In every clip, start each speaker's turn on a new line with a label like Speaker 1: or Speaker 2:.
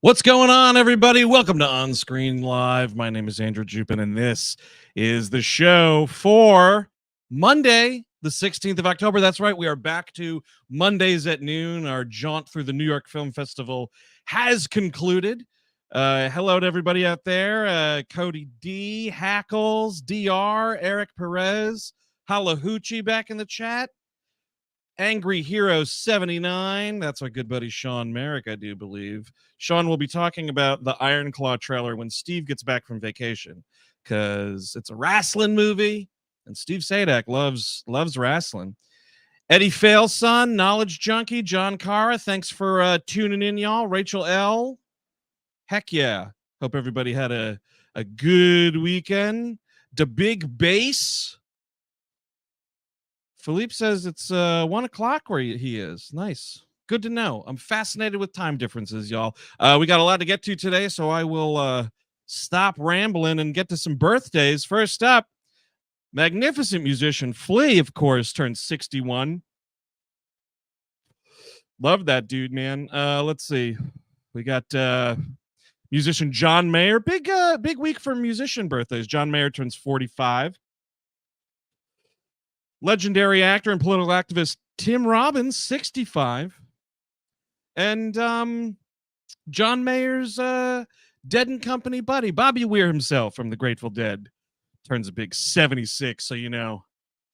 Speaker 1: What's going on, everybody? Welcome to On Screen Live. My name is Andrew Jupin, and this is the show for Monday, the 16th of October. That's right. We are back to Mondays at noon. Our jaunt through the New York Film Festival has concluded. Hello to everybody out there. Cody D, Hackles, DR, Eric Perez, Halahoochie back in the chat. Angry Hero 79. That's our good buddy Sean Merrick, I do believe. Sean will be talking about the Iron Claw trailer when Steve gets back from vacation, because it's a wrestling movie, and Steve Sadak loves wrestling. Eddie Failson, Knowledge Junkie, John Cara, thanks for tuning in, y'all. Rachel L. Heck yeah. Hope everybody had a good weekend. The Big Bass. Philippe says it's 1 o'clock where he is. Nice. Good to know. I'm fascinated with time differences, y'all. We got a lot to get to today, so I will stop rambling and get to some birthdays. First up, magnificent musician Flea, of course, turned 61. Love that dude, man. Let's see. We got musician John Mayer. Big week for musician birthdays. John Mayer turns 45. Legendary actor and political activist Tim Robbins, 65. And John Mayer's Dead and Company buddy, Bobby Weir himself from the Grateful Dead, turns a big 76. So, you know,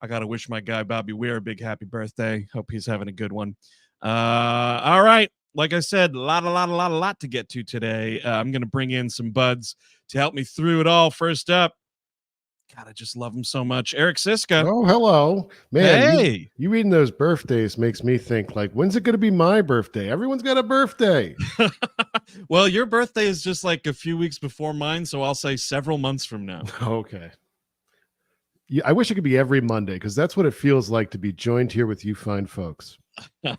Speaker 1: I got to wish my guy Bobby Weir a big happy birthday. Hope he's having a good one. All right. Like I said, a lot to get to today. I'm going to bring in some buds to help me through it all. First up, God, I just love him so much. Eric Siska.
Speaker 2: Oh, hello. Man,
Speaker 1: hey.
Speaker 2: You reading those birthdays makes me think, like, when's it going to be my birthday? Everyone's got a birthday.
Speaker 1: Well, your birthday is just like a few weeks before mine, so I'll say several months from now.
Speaker 2: Okay. Yeah, I wish it could be every Monday, because that's what it feels like to be joined here with you fine folks.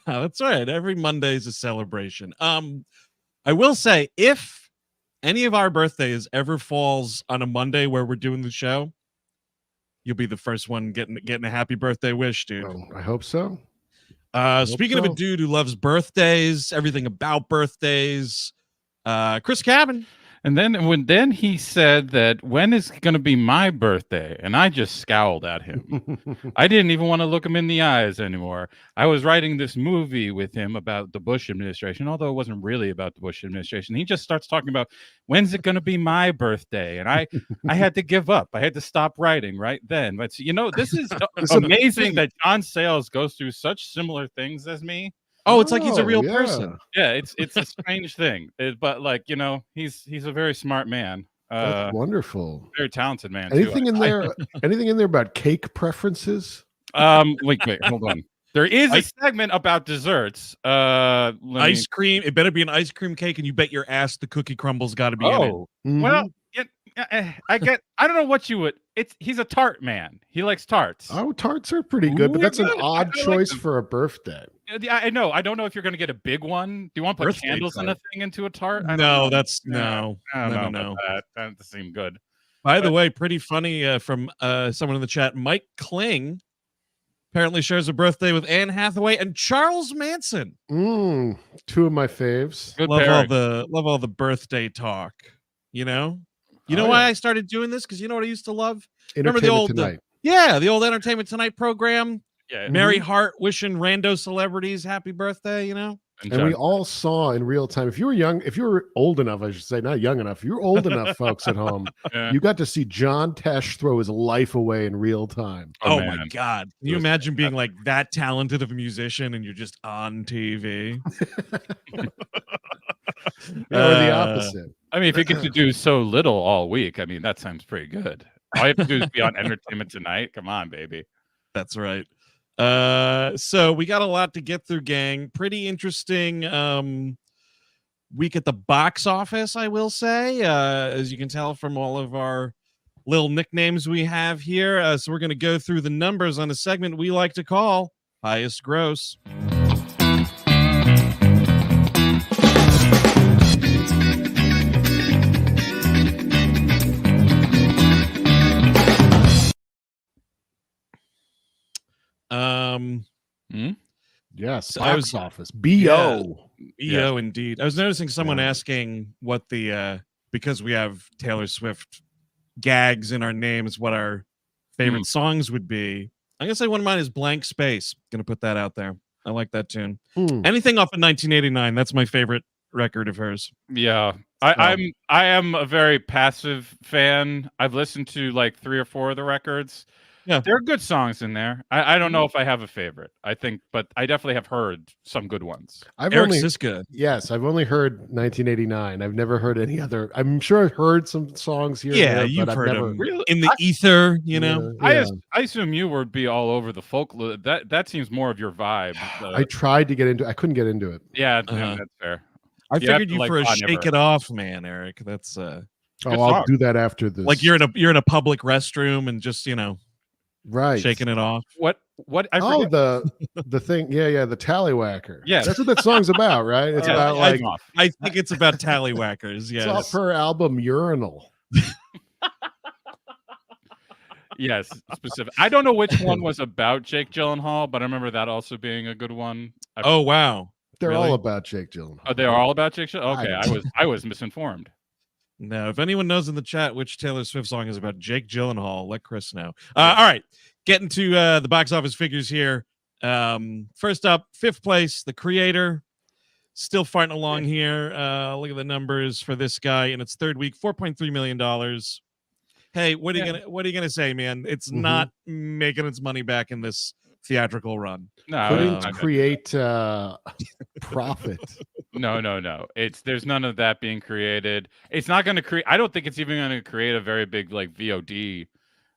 Speaker 1: That's right. Every Monday is a celebration. I will say, if any of our birthdays ever falls on a Monday where we're doing the show, you'll be the first one getting a happy birthday wish, dude.
Speaker 2: Oh, I hope so.
Speaker 1: Speaking of a dude who loves birthdays, everything about birthdays, Chris Cabin.
Speaker 3: And then he said that when is going to be my birthday? And I just scowled at him. I didn't even want to look him in the eyes anymore. I was writing this movie with him about the Bush administration, although it wasn't really about the Bush administration. He just starts talking about when's it going to be my birthday? And I had to give up. I had to stop writing right then. But, you know, this is amazing that John Sayles goes through such similar things as me.
Speaker 1: Oh, it's like he's a real person.
Speaker 3: Yeah, it's a strange thing. But, like, you know, he's a very smart man.
Speaker 2: That's wonderful.
Speaker 3: Very talented man.
Speaker 2: Anything in there? Anything in there about cake preferences?
Speaker 3: Wait, hold on. There is a segment about desserts.
Speaker 1: Ice cream. It better be an ice cream cake, and you bet your ass the cookie crumbles got to be in it.
Speaker 2: Mm-hmm.
Speaker 3: Well, I don't know what you would. He's a tart man. He likes tarts.
Speaker 2: Oh, tarts are pretty good, but that's an odd choice for a birthday.
Speaker 3: I know. I don't know if you're going to get a big one. Do you want to put
Speaker 1: Birthday
Speaker 3: candles and a thing into a tart?
Speaker 1: No.
Speaker 3: I don't know. That doesn't seem good.
Speaker 1: By the way, pretty funny from someone in the chat. Mike Kling apparently shares a birthday with Anne Hathaway and Charles Manson.
Speaker 2: Two of my faves.
Speaker 3: Good
Speaker 1: love all the birthday talk. You know why I started doing this? Because you know what I used to love? Remember the old
Speaker 2: Tonight.
Speaker 1: the old Entertainment Tonight program?
Speaker 3: Yeah.
Speaker 1: Mary Hart wishing rando celebrities happy birthday, you know?
Speaker 2: And we all saw in real time. If you were old enough, I should say, not young enough, if you were old enough, folks at home, you got to see John Tesh throw his life away in real time.
Speaker 1: Oh my God. Can you imagine being like that talented of a musician and you're just on TV?
Speaker 2: Or the opposite.
Speaker 3: I mean, if you get to do so little all week, I mean, that sounds pretty good. All you have to do is be on Entertainment Tonight. Come on, baby.
Speaker 1: That's right. So we got a lot to get through, gang. Pretty interesting week at the box office, I will say, as you can tell from all of our little nicknames we have here. So we're going to go through the numbers on a segment we like to call Highest Gross.
Speaker 2: Yes,
Speaker 1: I
Speaker 2: box
Speaker 1: was
Speaker 2: office. BO.
Speaker 1: EO indeed. I was noticing someone
Speaker 2: Yeah.
Speaker 1: asking what the because we have Taylor Swift gags in our names, what our favorite songs would be. I'm gonna say one of mine is Blank Space. Gonna put that out there. I like that tune. Anything off of 1989, that's my favorite record of hers.
Speaker 3: Yeah. I am a very passive fan. I've listened to like 3 or 4 of the records.
Speaker 1: Yeah.
Speaker 3: There are good songs in there. I don't know if I have a favorite. I think, but I definitely have heard some good ones.
Speaker 1: Eric Siska.
Speaker 2: Yes, I've only heard 1989. I've never heard any other. I'm sure I've heard some songs here.
Speaker 1: Yeah,
Speaker 2: and there,
Speaker 1: you've
Speaker 2: but I've
Speaker 1: heard
Speaker 2: never.
Speaker 1: them. Really? In the ether, you know.
Speaker 2: Yeah.
Speaker 3: I assume you would be all over the folk. That seems more of your vibe.
Speaker 2: I tried to get into. I couldn't get into it.
Speaker 3: Yeah, that's fair.
Speaker 1: I figured you for a shake it off, man, Eric. That's
Speaker 2: I'll do that after this.
Speaker 1: Like you're in a public restroom and just
Speaker 2: right
Speaker 1: shaking it off.
Speaker 3: What I
Speaker 2: forget. The thing, the tallywhacker.
Speaker 3: Yeah,
Speaker 2: that's what that song's about, right? It's about like
Speaker 1: I think it's about tallywhackers. Yes,
Speaker 2: it's off her album Urinal.
Speaker 3: Yes, specific. I don't know which one was about Jake Gyllenhaal, but I remember that also being a good one.
Speaker 1: Oh wow,
Speaker 2: they're all about Jake Gyllenhaal.
Speaker 3: Oh, they are all about Jake Gyllenhaal. Okay, I was misinformed.
Speaker 1: No, if anyone knows in the chat which Taylor Swift song is about Jake Gyllenhaal, let Chris know. All right, getting to the box office figures here. First up, 5th place, The Creator, still fighting along here. Look at the numbers for this guy in its 3rd week, $4.3 million. Hey, what are you gonna say, man? It's not making its money back in this theatrical run.
Speaker 2: No, couldn't create profit.
Speaker 3: No. There's none of that being created. It's not going to create. I don't think it's even going to create a very big like VOD.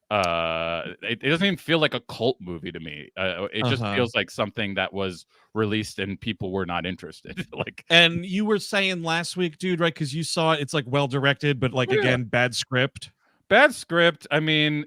Speaker 3: It doesn't even feel like a cult movie to me. It just feels like something that was released and people were not interested. Like,
Speaker 1: and you were saying last week, dude, right? Because you saw it, it's like well directed, but like again, bad script.
Speaker 3: Bad script. I mean,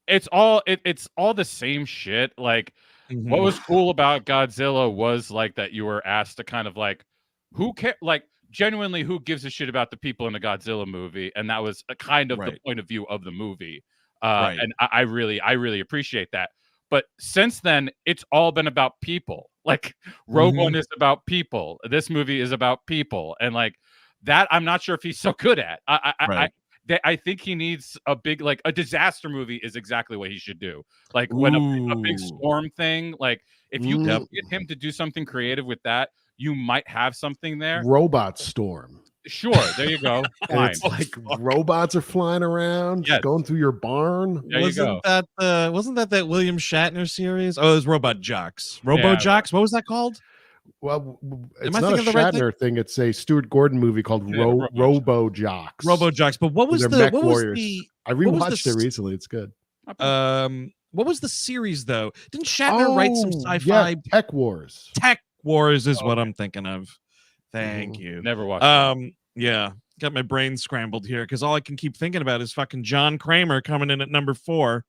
Speaker 3: it's all the same shit. Like, what was cool about Godzilla was like that you were asked to kind of like, who care, like genuinely who gives a shit about the people in a Godzilla movie, and that was a kind of the point of view of the movie. And I really appreciate that. But since then, it's all been about people. Like Rogue One is about people. This movie is about people, and like that, I'm not sure if he's so good at. I think he needs a big, like a disaster movie is exactly what he should do. Like when a big storm thing, like if you can get him to do something creative with that, you might have something there.
Speaker 2: Robot Storm.
Speaker 3: Sure, there you go.
Speaker 2: It's like robots are flying around, going through your barn.
Speaker 3: There
Speaker 1: wasn't that William Shatner series? Oh, it was Robot Jocks. Jocks. What was that called?
Speaker 2: Well, it's not a Shatner thing. It's a Stuart Gordon movie called Robo Jocks.
Speaker 1: Robo Jocks. But what was the? What was the?
Speaker 2: I rewatched it recently. It's good.
Speaker 1: What was the series though? Didn't Shatner write some sci-fi?
Speaker 2: Yeah, Tech Wars.
Speaker 1: Tech Wars is what I'm thinking of. Thank you.
Speaker 3: Never watched.
Speaker 1: Yeah, got my brain scrambled here because all I can keep thinking about is fucking John Kramer coming in at number 4.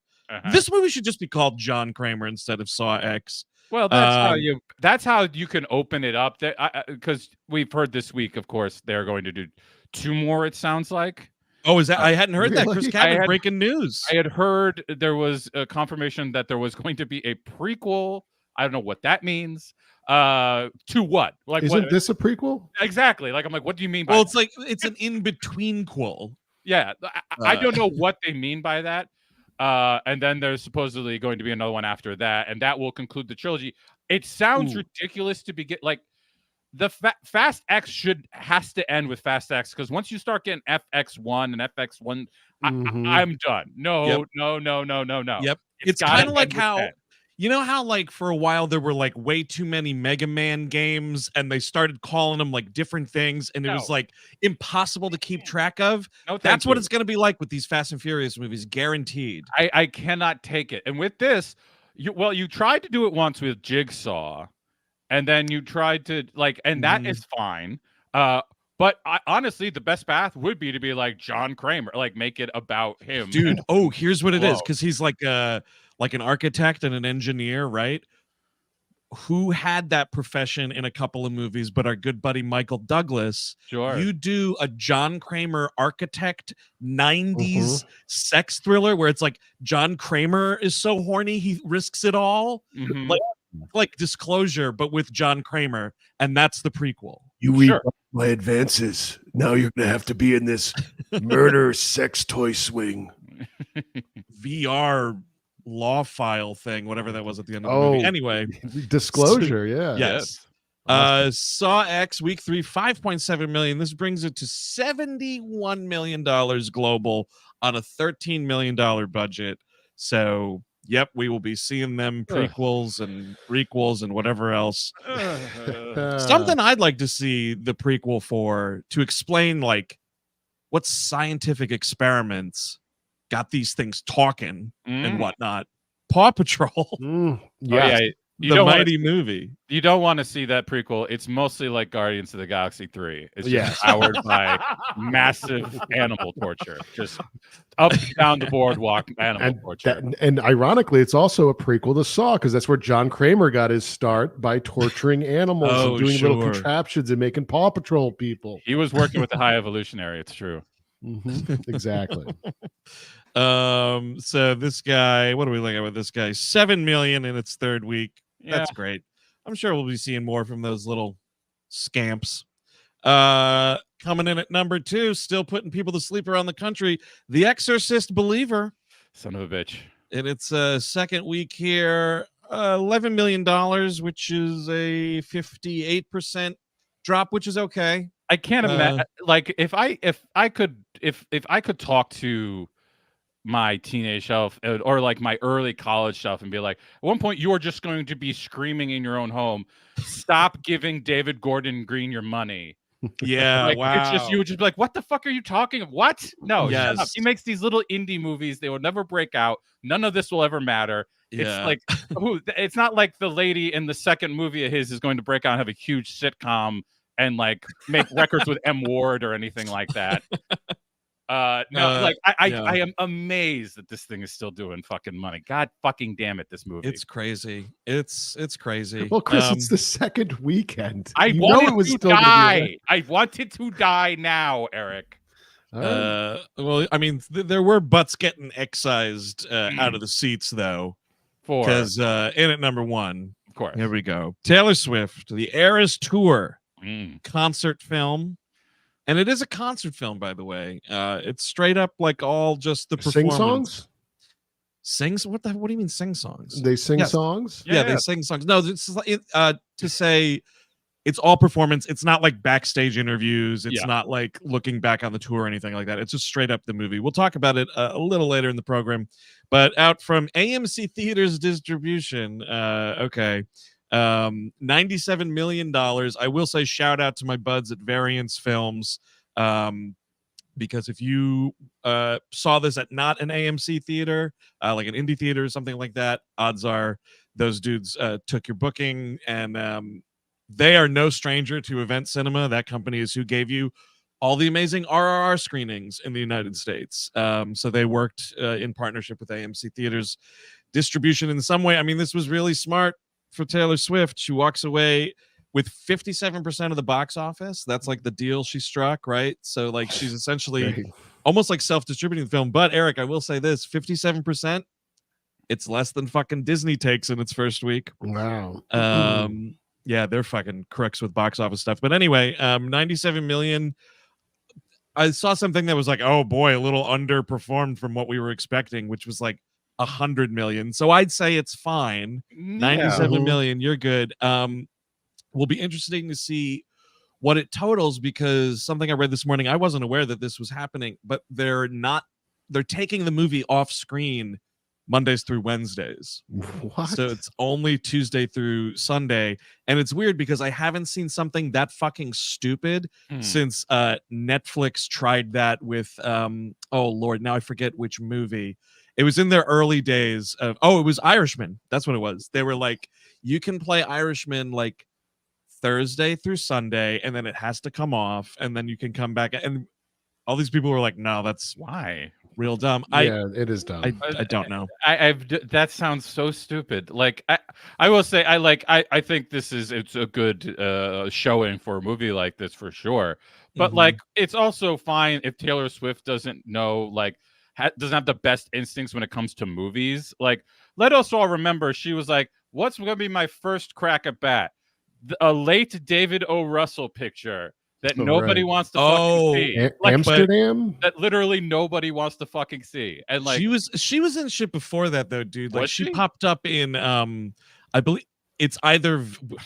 Speaker 1: This movie should just be called John Kramer instead of Saw X.
Speaker 3: Well, that's how you can open it up. Because we've heard this week, of course, they're going to do 2 more. It sounds like.
Speaker 1: Oh, is that? I hadn't heard that. Chris Cabot, breaking news.
Speaker 3: I had heard there was a confirmation that there was going to be a prequel. I don't know what that means. To what? Like,
Speaker 2: isn't this a prequel?
Speaker 3: Exactly. Like, I'm like, what do you mean by
Speaker 1: Well, it's like it's an in-between quel.
Speaker 3: Yeah. I don't know what they mean by that. And then there's supposedly going to be another one after that, and that will conclude the trilogy. It sounds ridiculous to begin like the Fast X has to end with Fast X, because once you start getting FX1 and FX1, I'm done. No.
Speaker 1: Yep. It's kind of like how you know how like for a while there were like way too many Mega Man games and they started calling them like different things and it was like impossible to keep track of. That's what it's going to be like with these Fast and Furious movies, guaranteed.
Speaker 3: I cannot take it. And with this, you tried to do it once with Jigsaw, and then you tried to like, and that is fine. But honestly, the best path would be to be like John Kramer, like make it about him.
Speaker 1: Dude, here's what it is, because he's like an architect and an engineer, right? Who had that profession in a couple of movies, but our good buddy Michael Douglas.
Speaker 3: Sure.
Speaker 1: You do a John Kramer architect 90s sex thriller where it's like John Kramer is so horny he risks it all. Like like Disclosure, but with John Kramer, and that's the prequel.
Speaker 2: You read my advances. Now you're gonna have to be in this murder sex toy swing.
Speaker 1: VR law file thing, whatever that was at the end of the movie. Anyway,
Speaker 2: Disclosure, yeah.
Speaker 1: Yes. Saw X week 3, 5.7 million. This brings it to $71 million global on a $13 million budget. So, yep, we will be seeing them prequels and requels and whatever else. Something I'd like to see the prequel for, to explain like what scientific experiments got these things talking and whatnot. Paw Patrol. The mighty movie.
Speaker 3: You don't want to see that prequel. It's mostly like Guardians of the Galaxy 3. It's just powered by massive animal torture. Just up and down the boardwalk animal torture.
Speaker 2: And ironically, it's also a prequel to Saw, because that's where John Kramer got his start, by torturing animals and doing little contraptions and making Paw Patrol people.
Speaker 3: He was working with the High Evolutionary. It's true.
Speaker 2: Exactly.
Speaker 1: So this guy, what are we looking at with this guy? 7 million in its third week. That's great. I'm sure we'll be seeing more from those little scamps. Coming in at number 2, still putting people to sleep around the country, The Exorcist Believer.
Speaker 3: Son of a bitch.
Speaker 1: In its second week here, $11 million, which is a 58% drop, which is okay.
Speaker 3: I can't imagine, like, if I could talk to my teenage self or like my early college self and be like, at one point you are just going to be screaming in your own home, stop giving David Gordon Green your money.
Speaker 1: Yeah,
Speaker 3: like,
Speaker 1: wow.
Speaker 3: It's just, you would just be like, what the fuck are you talking of? What? No, shut up. He makes these little indie movies. They will never break out. None of this will ever matter. It's like, it's not like the lady in the second movie of his is going to break out and have a huge sitcom and like make records with M. Ward or anything like that. I am amazed that this thing is still doing fucking money. God fucking damn it, this movie.
Speaker 1: It's crazy. It's crazy.
Speaker 2: Well, Chris, it's the second weekend.
Speaker 3: I wanted to die. I wanted to die now, Eric.
Speaker 1: Well, I mean, there were butts getting excised out of the seats, though. Because in at number 1,
Speaker 3: of course,
Speaker 1: here we go. Taylor Swift, The Eras Tour concert film. And it is a concert film, by the way. It's straight up like all just the performance.
Speaker 2: Sing songs?
Speaker 1: Sings? What do you mean sing songs?
Speaker 2: They sing songs?
Speaker 1: Yeah, they sing songs. No, this is to say it's all performance. It's not like backstage interviews. It's not like looking back on the tour or anything like that. It's just straight up the movie. We'll talk about it a little later in the program. But out from AMC Theaters Distribution, $97 million. I will say shout out to my buds at Variance Films, because if you saw this at not an AMC theater, like an indie theater or something like that, odds are those dudes took your booking, and they are no stranger to event cinema. That company is who gave you all the amazing RRR screenings in the United States. So they worked in partnership with AMC Theaters Distribution in some way. I mean, this was really smart for Taylor Swift. She walks away with 57% of the box office. That's like the deal she struck, right? So like she's essentially almost like self-distributing the film. But Eric, I will say this, 57%, it's less than fucking Disney takes in its first week.
Speaker 2: Wow.
Speaker 1: Yeah, they're fucking crooks with box office stuff. But anyway, 97 million. I saw something that was like, oh boy, a little underperformed from what we were expecting, which was like 100 million. So I'd say it's fine. 97 million, you're good. Will be interesting to see what it totals, because something I read this morning, I wasn't aware that this was happening, but they're taking the movie off screen Mondays through Wednesdays.
Speaker 2: What?
Speaker 1: So it's only Tuesday through Sunday. And it's weird because I haven't seen something that fucking stupid since Netflix tried that with oh Lord, now I forget which movie. It was in their early days of it was Irishman. That's what it was. They were like, you can play Irishman like Thursday through Sunday, and then it has to come off, and then you can come back. And all these people were like, no, that's
Speaker 2: why
Speaker 1: real dumb.
Speaker 2: It is dumb.
Speaker 1: I don't know.
Speaker 3: That sounds so stupid. Like I will say, I think it's a good showing for a movie like this for sure. But like, it's also fine if Taylor Swift doesn't know, like, doesn't have the best instincts when it comes to movies. Like, let us all remember, she was like, what's going to be my first crack at bat? A late David O. Russell picture that nobody wants to fucking see.
Speaker 2: Amsterdam?
Speaker 3: That literally nobody wants to fucking see. And like
Speaker 1: she was in shit before that though, dude. Like she
Speaker 3: she
Speaker 1: popped up in I believe it's either,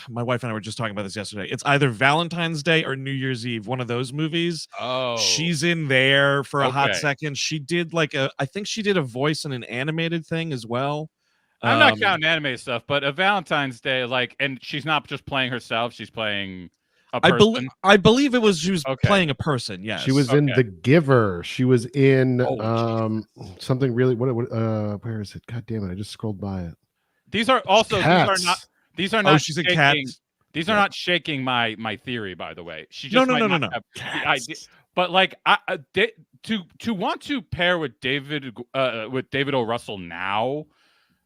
Speaker 1: my wife and I were just talking about this yesterday. It's either Valentine's Day or New Year's Eve, one of those movies.
Speaker 3: Oh,
Speaker 1: she's in there for a hot second. She did I think she did a voice in an animated thing as well.
Speaker 3: I'm not counting anime stuff, but a Valentine's Day, and she's not just playing herself; she's playing a person.
Speaker 1: I believe it was she was playing a person. Yes,
Speaker 2: she was in The Giver. She was in something really. Where is it? God damn it! I just scrolled by it.
Speaker 3: These are also these are not.
Speaker 1: She's a cat.
Speaker 3: These are not shaking my theory, by the way. She
Speaker 1: no.
Speaker 3: But to want to pair with David O. Russell now.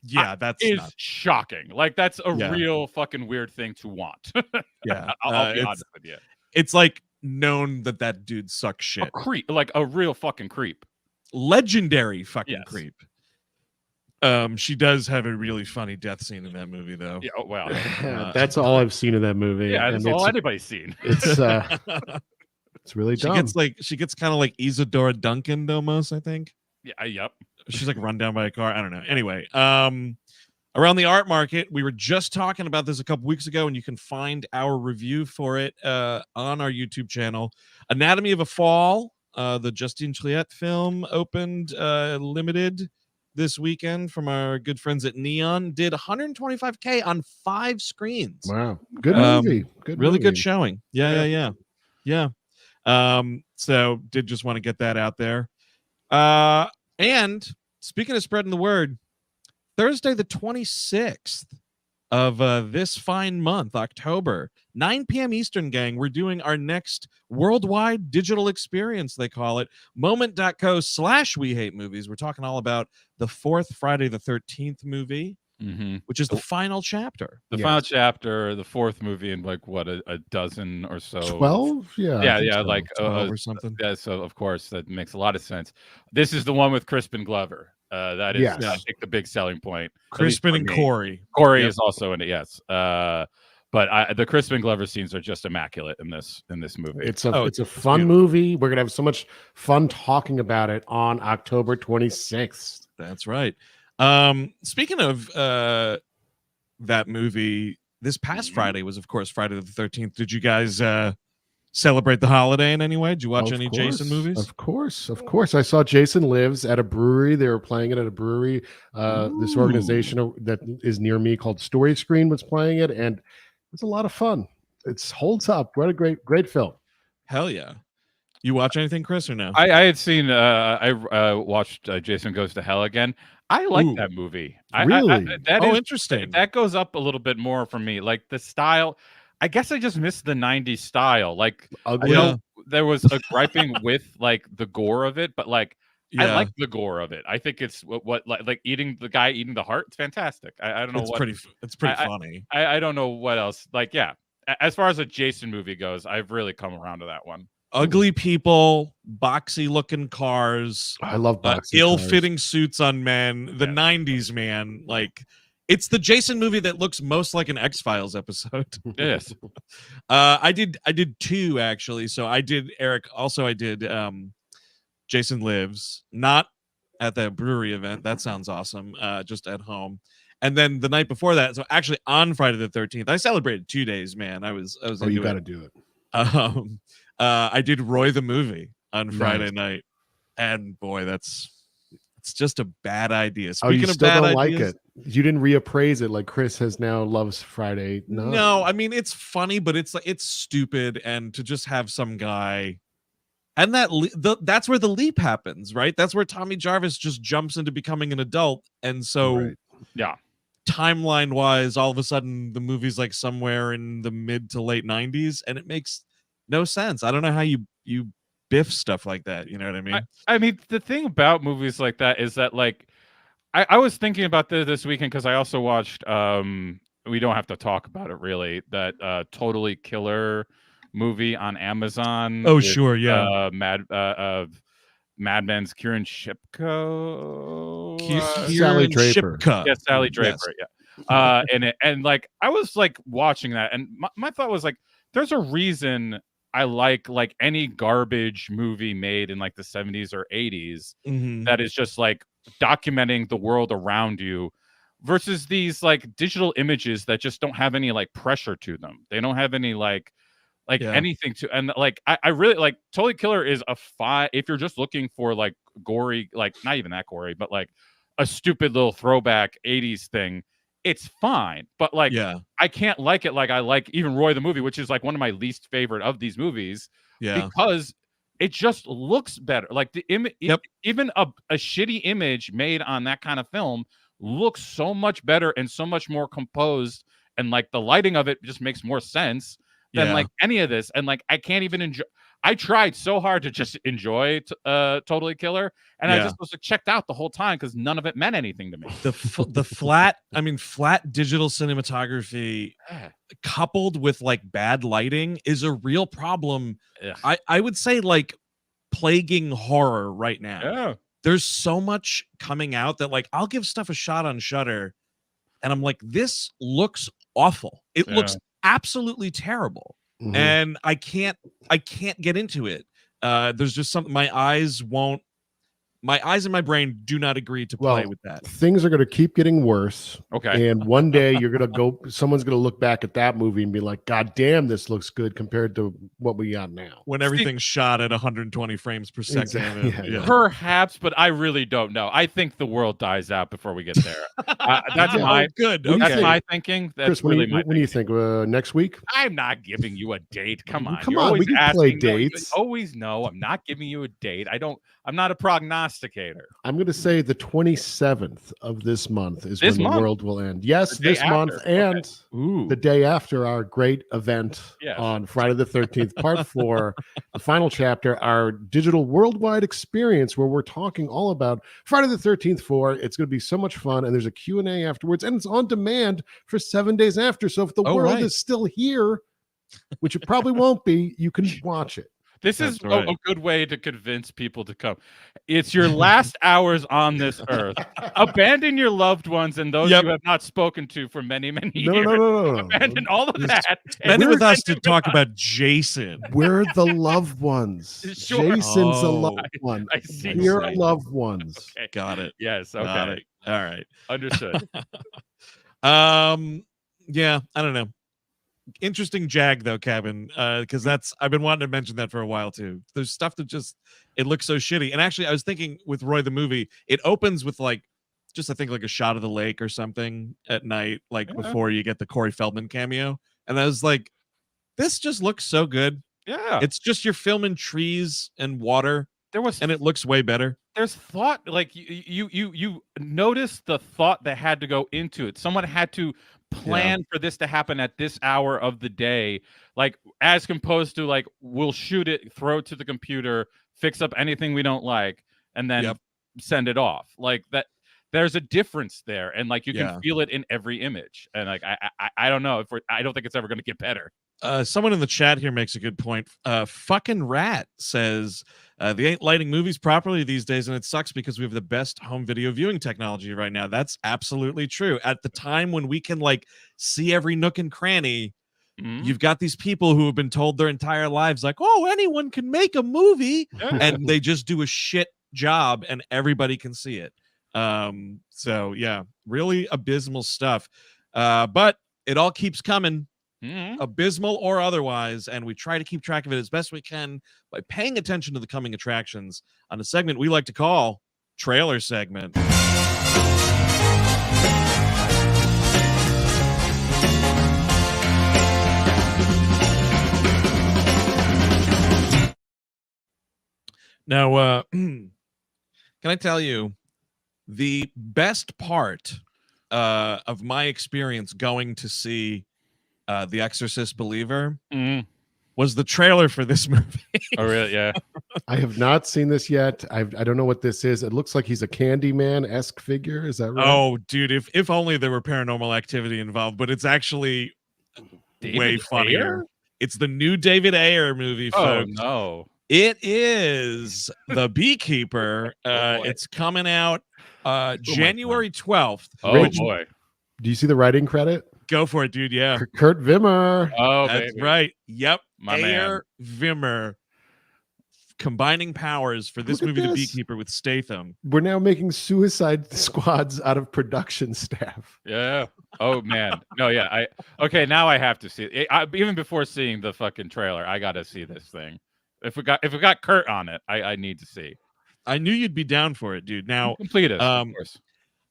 Speaker 1: Yeah, that's
Speaker 3: shocking. Like that's a real fucking weird thing to want.
Speaker 1: Yeah,
Speaker 3: I'll be honest with you.
Speaker 1: It's like known that dude sucks shit.
Speaker 3: A creep, like a real fucking creep.
Speaker 1: Legendary fucking creep. She does have a really funny death scene in that movie, though.
Speaker 3: Yeah, well,
Speaker 2: that's all I've seen of that movie.
Speaker 3: Yeah, that's all anybody's seen.
Speaker 2: It's really dumb.
Speaker 1: She gets kind of like Isadora Duncan almost, I think.
Speaker 3: Yeah, yep.
Speaker 1: She's like run down by a car. I don't know. Anyway, around the art market, we were just talking about this a couple weeks ago, and you can find our review for it on our YouTube channel. Anatomy of a Fall, the Justine Triet film, opened limited this weekend from our good friends at Neon. Did $125K on 5 screens.
Speaker 2: Wow, good movie.
Speaker 1: Good showing. Yeah. So did just want to get that out there. And speaking of spreading the word, Thursday the 26th of this fine month, October, 9 p.m. Eastern, gang, we're doing our next worldwide digital experience, they call it, moment.co/we hate movies. We're talking all about the 4th Friday the 13th movie, which is the final chapter.
Speaker 3: The final chapter, the 4th movie in like what, a dozen or so.
Speaker 2: 12?
Speaker 3: Yeah, like
Speaker 1: 12 or something.
Speaker 3: Yeah, so of course that makes a lot of sense. This is the one with Crispin Glover. That is, I think, the big selling point.
Speaker 1: Crispin and Corey.
Speaker 3: Corey is also in it, yes. But the Crispin Glover scenes are just immaculate in this movie.
Speaker 2: It's a fun movie. We're gonna have so much fun talking about it on October 26th.
Speaker 1: That's right. Speaking of that movie, this past Friday was, of course, Friday the 13th. Did you guys celebrate the holiday in any way? Did you watch any Jason movies?
Speaker 2: Of course. I saw Jason Lives at a brewery. They were playing it at a brewery. This organization that is near me called Story Screen was playing it, and it's a lot of fun. It holds up. What a great film.
Speaker 1: Hell yeah. You watch anything, Chris, or no?
Speaker 3: I had seen I watched Jason Goes to Hell again. I like that movie.
Speaker 2: Really?
Speaker 1: Interesting.
Speaker 3: That goes up a little bit more for me. Like the style, I guess I just missed the 90s style. Like there was a griping with like the gore of it, but like I like the gore of it. I think it's like eating the heart. It's fantastic. I don't know
Speaker 1: it's pretty funny.
Speaker 3: I don't know what else. Like, yeah, as far as a Jason movie goes, I've really come around to that one.
Speaker 1: Ugly people, boxy looking cars.
Speaker 2: I love boxy
Speaker 1: ill-fitting suits on men. The 90s, man. Like, it's the Jason movie that looks most like an X-Files episode.
Speaker 3: Yes.
Speaker 1: I did 2 actually. So I did Jason Lives, not at the brewery event. That sounds awesome. Just at home. And then the night before that, so actually on Friday the 13th, I celebrated 2 days, man. I was
Speaker 2: you got to do it.
Speaker 1: I did Roy the movie on Friday night, and boy, it's just a bad idea.
Speaker 2: Speaking of bad ideas, like it. You didn't reappraise it like Chris has now loves Friday.
Speaker 1: No, I mean it's funny, but it's stupid, and to just have some guy, and that's where the leap happens, right? That's where Tommy Jarvis just jumps into becoming an adult, and so timeline wise, all of a sudden the movie's like somewhere in the mid to late 90s, and it makes no sense. I don't know how you biff stuff like that. You know what I mean?
Speaker 3: I mean, the thing about movies like that is that, like, I was thinking about this weekend because I also watched. We don't have to talk about it really. That Totally Killer movie on Amazon.
Speaker 1: Oh, sure, yeah.
Speaker 3: Mad Men's Kieran Shipka.
Speaker 2: Sally Draper.
Speaker 3: Yeah, Sally Draper.
Speaker 1: Yes.
Speaker 3: Yeah. and like I was like watching that, and my thought was like, there's a reason I like any garbage movie made in like the 70s or 80s that is just like documenting the world around you versus these like digital images that just don't have any like pressure to them. They don't have any like anything to, and like I really like Totally Killer is a fine if you're just looking for like gory, like not even that gory, but like a stupid little throwback 80s thing. It's fine, but like I can't like it like I like even Roy the movie, which is like one of my least favorite of these movies, because it just looks better. Like the image, even a shitty image made on that kind of film looks so much better and so much more composed, and like the lighting of it just makes more sense than like any of this. And like I can't even enjoy. I tried so hard to just enjoy Totally Killer, and I just was checked out the whole time because none of it meant anything to me.
Speaker 1: The flat digital cinematography coupled with like bad lighting is a real problem. I would say like plaguing horror right now. There's so much coming out that like I'll give stuff a shot on Shudder, and I'm like, this looks awful. It looks absolutely terrible. And I can't get into it. There's just something my eyes and my brain do not agree to play with that.
Speaker 2: Things are going to keep getting worse.
Speaker 3: Okay.
Speaker 2: And one day someone's going to look back at that movie and be like, God damn, this looks good compared to what we got now.
Speaker 1: When everything's shot at 120 frames per second.
Speaker 2: Exactly.
Speaker 3: Perhaps, but I really don't know. I think the world dies out before we get there. That's my thinking. That's
Speaker 2: Chris,
Speaker 3: really
Speaker 2: when do you think? Next week?
Speaker 3: I'm not giving you a date. Come on.
Speaker 2: Come on, we can play dates.
Speaker 3: You always know I'm not giving you a date. I'm not a prognosticator.
Speaker 2: I'm going to say the 27th of this month is when the world will end. Yes, this month, and the day after our great event on Friday the 13th, part 4, the final chapter, our digital worldwide experience where we're talking all about Friday the 13th 4. It's going to be so much fun, and there's a Q&A afterwards, and it's on demand for 7 days after. So if the world is still here, which it probably won't be, you can watch it.
Speaker 3: This is a good way to convince people to come. It's your last hours on this earth. Abandon your loved ones and those you have not spoken to for many, many years.
Speaker 2: No.
Speaker 3: Abandon all of that.
Speaker 1: Spend it with us to talk about Jason.
Speaker 2: We're the loved ones.
Speaker 3: Sure.
Speaker 2: Jason's a loved one.
Speaker 3: I see.
Speaker 2: We're loved ones.
Speaker 3: Okay.
Speaker 1: Got it.
Speaker 3: Yes. Okay.
Speaker 1: Got it. All right.
Speaker 3: Understood.
Speaker 1: Yeah, I don't know. Interesting jag though, Kevin, because I've been wanting to mention that for a while too. There's stuff that just it looks so shitty. And actually I was thinking with Roy the movie, it opens with like just I think like a shot of the lake or something at night, like before you get the Corey Feldman cameo. And I was like, this just looks so good.
Speaker 3: Yeah.
Speaker 1: It's just you're filming trees and water. And it looks way better.
Speaker 3: There's thought, like you notice the thought that had to go into it. Someone had to plan for this to happen at this hour of the day, like as composed to like we'll shoot it, throw it to the computer, fix up anything we don't like, and then send it off. Like that. There's a difference there, and like you can feel it in every image. And like I don't know if I don't think it's ever going to get better.
Speaker 1: Someone in the chat here makes a good point. Fucking Rat says they ain't lighting movies properly these days, and it sucks because we have the best home video viewing technology right now. That's absolutely true. At the time when we can like see every nook and cranny, you've got these people who have been told their entire lives like, oh, anyone can make a movie, and they just do a shit job, and everybody can see it. So yeah, really abysmal stuff. But it all keeps coming. Abysmal or otherwise, and we try to keep track of it as best we can by paying attention to the coming attractions on a segment we like to call Trailer Segment. Now, can I tell you the best part of my experience going to see The Exorcist Believer was the trailer for this movie.
Speaker 3: Oh, really? Yeah.
Speaker 2: I have not seen this yet. I don't know what this is. It looks like he's a Candyman-esque figure. Is that right?
Speaker 1: Oh, dude, if only there were paranormal activity involved, but it's actually way funnier.
Speaker 3: Ayer?
Speaker 1: It's the new David Ayer movie, folks.
Speaker 3: Oh, no.
Speaker 1: It is The Beekeeper. It's coming out January 12th.
Speaker 3: Oh, boy.
Speaker 2: Do you see the writing credit?
Speaker 1: Go for it, dude. Yeah.
Speaker 2: Kurt Wimmer.
Speaker 3: Oh,
Speaker 1: That's
Speaker 3: baby.
Speaker 1: right. Yep.
Speaker 3: My
Speaker 1: Ayer Wimmer combining powers for this
Speaker 2: Look at
Speaker 1: movie, The
Speaker 2: this.
Speaker 1: Beekeeper, with Statham.
Speaker 2: We're now making Suicide Squads out of production staff.
Speaker 3: Yeah. Oh man. No. Yeah. Okay. Now I have to see it. Even before seeing the fucking trailer, I got to see this thing. If we got Kurt on it, I need to see.
Speaker 1: I knew you'd be down for it, dude. Now,
Speaker 3: Complete us, of course.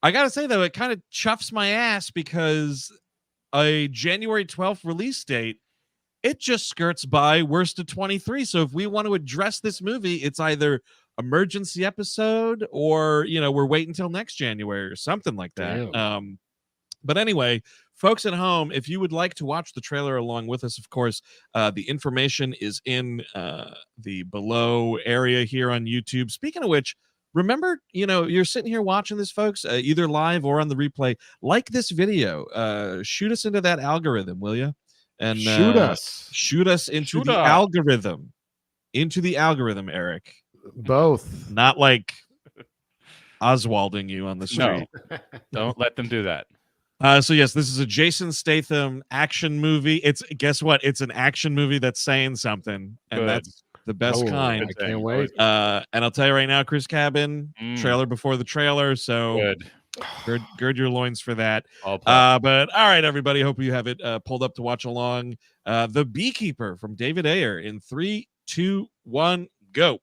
Speaker 1: I gotta say though, it kind of chuffs my ass because a January 12th release date, it just skirts by worst of 23. So if we want to address this movie, it's either emergency episode or we're waiting until next January or something like that.
Speaker 2: Damn.
Speaker 1: But anyway, folks at home, if you would like to watch the trailer along with us, of course, the information is in the below area here on YouTube. Speaking of which, remember, you're sitting here watching this, folks, either live or on the replay. Like this video. Shoot us into that algorithm, will you? And
Speaker 2: Shoot us
Speaker 1: into the algorithm. Into the algorithm, Eric.
Speaker 2: Both.
Speaker 1: Not like Oswalding you on the street.
Speaker 3: No, don't let them do that.
Speaker 1: So yes, this is a Jason Statham action movie. Guess what? It's an action movie that's saying something, and
Speaker 3: Good.
Speaker 1: that's the best kind.
Speaker 2: I can't wait.
Speaker 1: And I'll tell you right now, Chris Cabin, trailer before the trailer. So gird your loins for that. But all right, everybody, hope you have it pulled up to watch along. The Beekeeper from David Ayer in 3, 2, 1, go.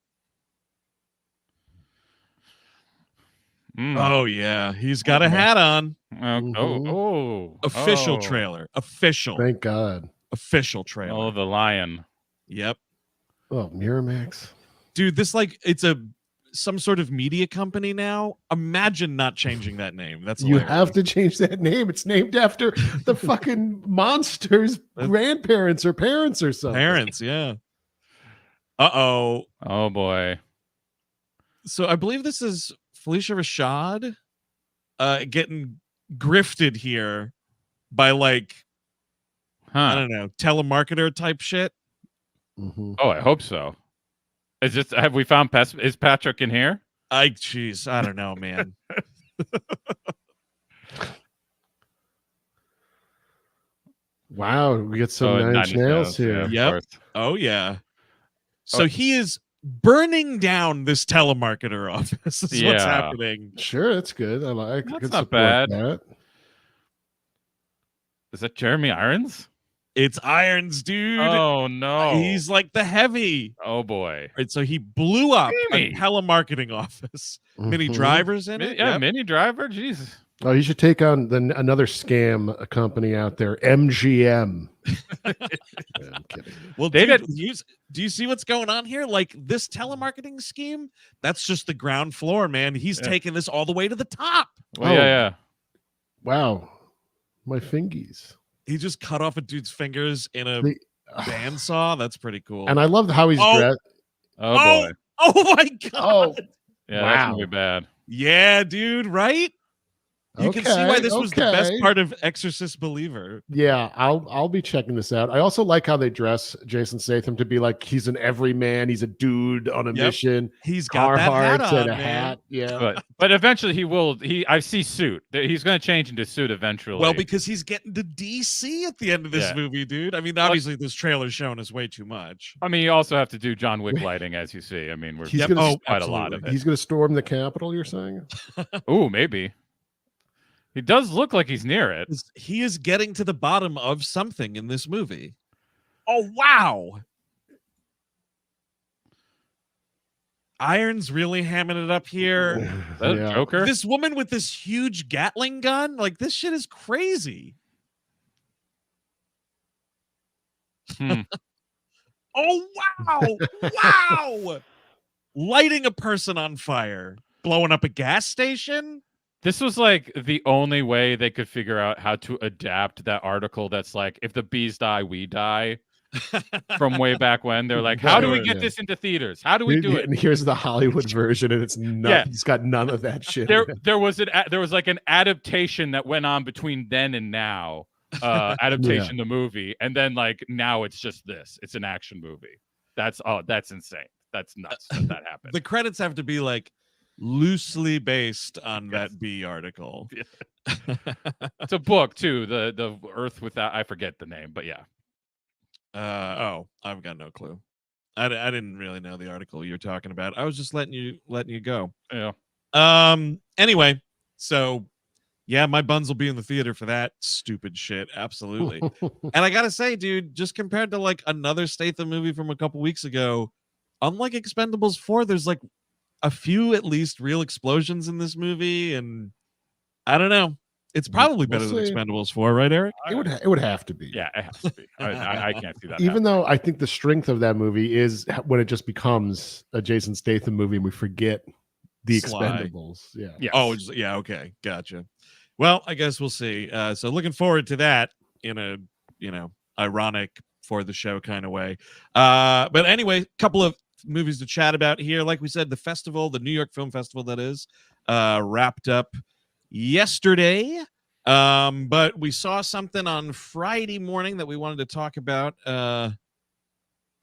Speaker 1: Oh yeah, he's got a hat on. Official trailer. Official.
Speaker 2: Thank God.
Speaker 1: Official trailer.
Speaker 3: Oh, the lion.
Speaker 1: Yep.
Speaker 2: Oh, Miramax.
Speaker 1: Dude, this it's some sort of media company now. Imagine not changing that name. That's
Speaker 2: you
Speaker 1: hilarious.
Speaker 2: have to change that name. It's named after the fucking monster's grandparents or parents or something.
Speaker 1: Parents, yeah. Uh-oh.
Speaker 3: Oh boy.
Speaker 1: So I believe this is Felicia Rashad getting grifted here by I don't know, telemarketer type shit.
Speaker 2: Mm-hmm.
Speaker 3: Oh, I hope so. Have we found is Patrick in here?
Speaker 1: I don't know, man.
Speaker 2: Wow, we get some 9 Inch Nails here.
Speaker 1: Yep. Oh yeah. So he is burning down this telemarketer office. This is what's happening.
Speaker 2: Sure, that's good.
Speaker 3: That's not bad.
Speaker 2: That.
Speaker 3: Is that Jeremy Irons?
Speaker 1: It's Irons, dude.
Speaker 3: Oh no,
Speaker 1: he's like the heavy.
Speaker 3: Oh boy!
Speaker 1: Right, so he blew up a telemarketing office.
Speaker 2: Mm-hmm.
Speaker 1: Mini drivers in it.
Speaker 3: Yeah, Mini driver. Jesus.
Speaker 2: Oh, you should take on another scam company out there, MGM. Yeah, I'm kidding.
Speaker 1: Well, David, do you see what's going on here? Like this telemarketing scheme, that's just the ground floor, man. He's taking this all the way to the top.
Speaker 3: Well, yeah.
Speaker 2: Wow, my fingies.
Speaker 1: He just cut off a dude's fingers in a bandsaw. That's pretty cool.
Speaker 2: And I love how he's dressed.
Speaker 3: Oh boy!
Speaker 1: Oh my god!
Speaker 2: Oh,
Speaker 3: yeah, that's gonna be bad.
Speaker 1: Yeah, dude. Right? You can see why this was the best part of Exorcist Believer.
Speaker 2: Yeah, I'll be checking this out. I also like how they dress Jason Statham to be like he's an everyman. He's a dude on a mission.
Speaker 1: He's got that hat on,
Speaker 2: and a
Speaker 1: man.
Speaker 2: hat. Yeah,
Speaker 3: but eventually he will. I see suit. He's going to change into suit eventually.
Speaker 1: Well, because he's getting to DC at the end of this movie, dude. I mean, obviously this trailer's showing us way too much.
Speaker 3: I mean, you also have to do John Wick lighting, as you see. I mean,
Speaker 2: he's going to
Speaker 3: quite a lot of it.
Speaker 2: He's going to storm the Capitol. You're saying?
Speaker 3: Ooh, maybe. He does look like he's near it.
Speaker 1: He is getting to the bottom of something in this movie. Oh, wow. Irons really hamming it up here.
Speaker 3: Is that a Joker?
Speaker 1: This woman with this huge Gatling gun, like this shit is crazy. Oh, wow. Wow. Lighting a person on fire. Blowing up a gas station.
Speaker 3: This was like the only way they could figure out how to adapt that article that's like, if the bees die, we die. From way back when. They're like, how do we get this into theaters? How do we do it?
Speaker 2: And here's the Hollywood version, and it's not. It's got none of that shit.
Speaker 3: There was like an adaptation that went on between then and now. Adaptation the movie, and then like now it's just this. It's an action movie. That's insane. That's nuts that happened.
Speaker 1: The credits have to be like, loosely based on that B article.
Speaker 3: It's a book too. The Earth Without, I forget the name, but yeah.
Speaker 1: I've got no clue. I didn't really know the article you're talking about. I was just letting you go.
Speaker 3: Yeah.
Speaker 1: Anyway, so yeah, my buns will be in the theater for that stupid shit. Absolutely. And I gotta say, dude, just compared to like another Statham movie from a couple weeks ago, unlike Expendables 4, there's like a few at least real explosions in this movie, and I don't know. It's probably better than Expendables 4, right, Eric?
Speaker 2: It would have to be.
Speaker 3: Yeah, it has to be. I can't see that.
Speaker 2: Even though I think the strength of that movie is when it just becomes a Jason Statham movie and we forget the Expendables. Yeah.
Speaker 3: Yes.
Speaker 1: Oh, yeah. Okay. Gotcha. Well, I guess we'll see. So looking forward to that in a, ironic for the show kind of way. But anyway, a couple of movies to chat about here. Like we said, the festival, the New York Film Festival, that is, wrapped up yesterday. But we saw something on Friday morning that we wanted to talk about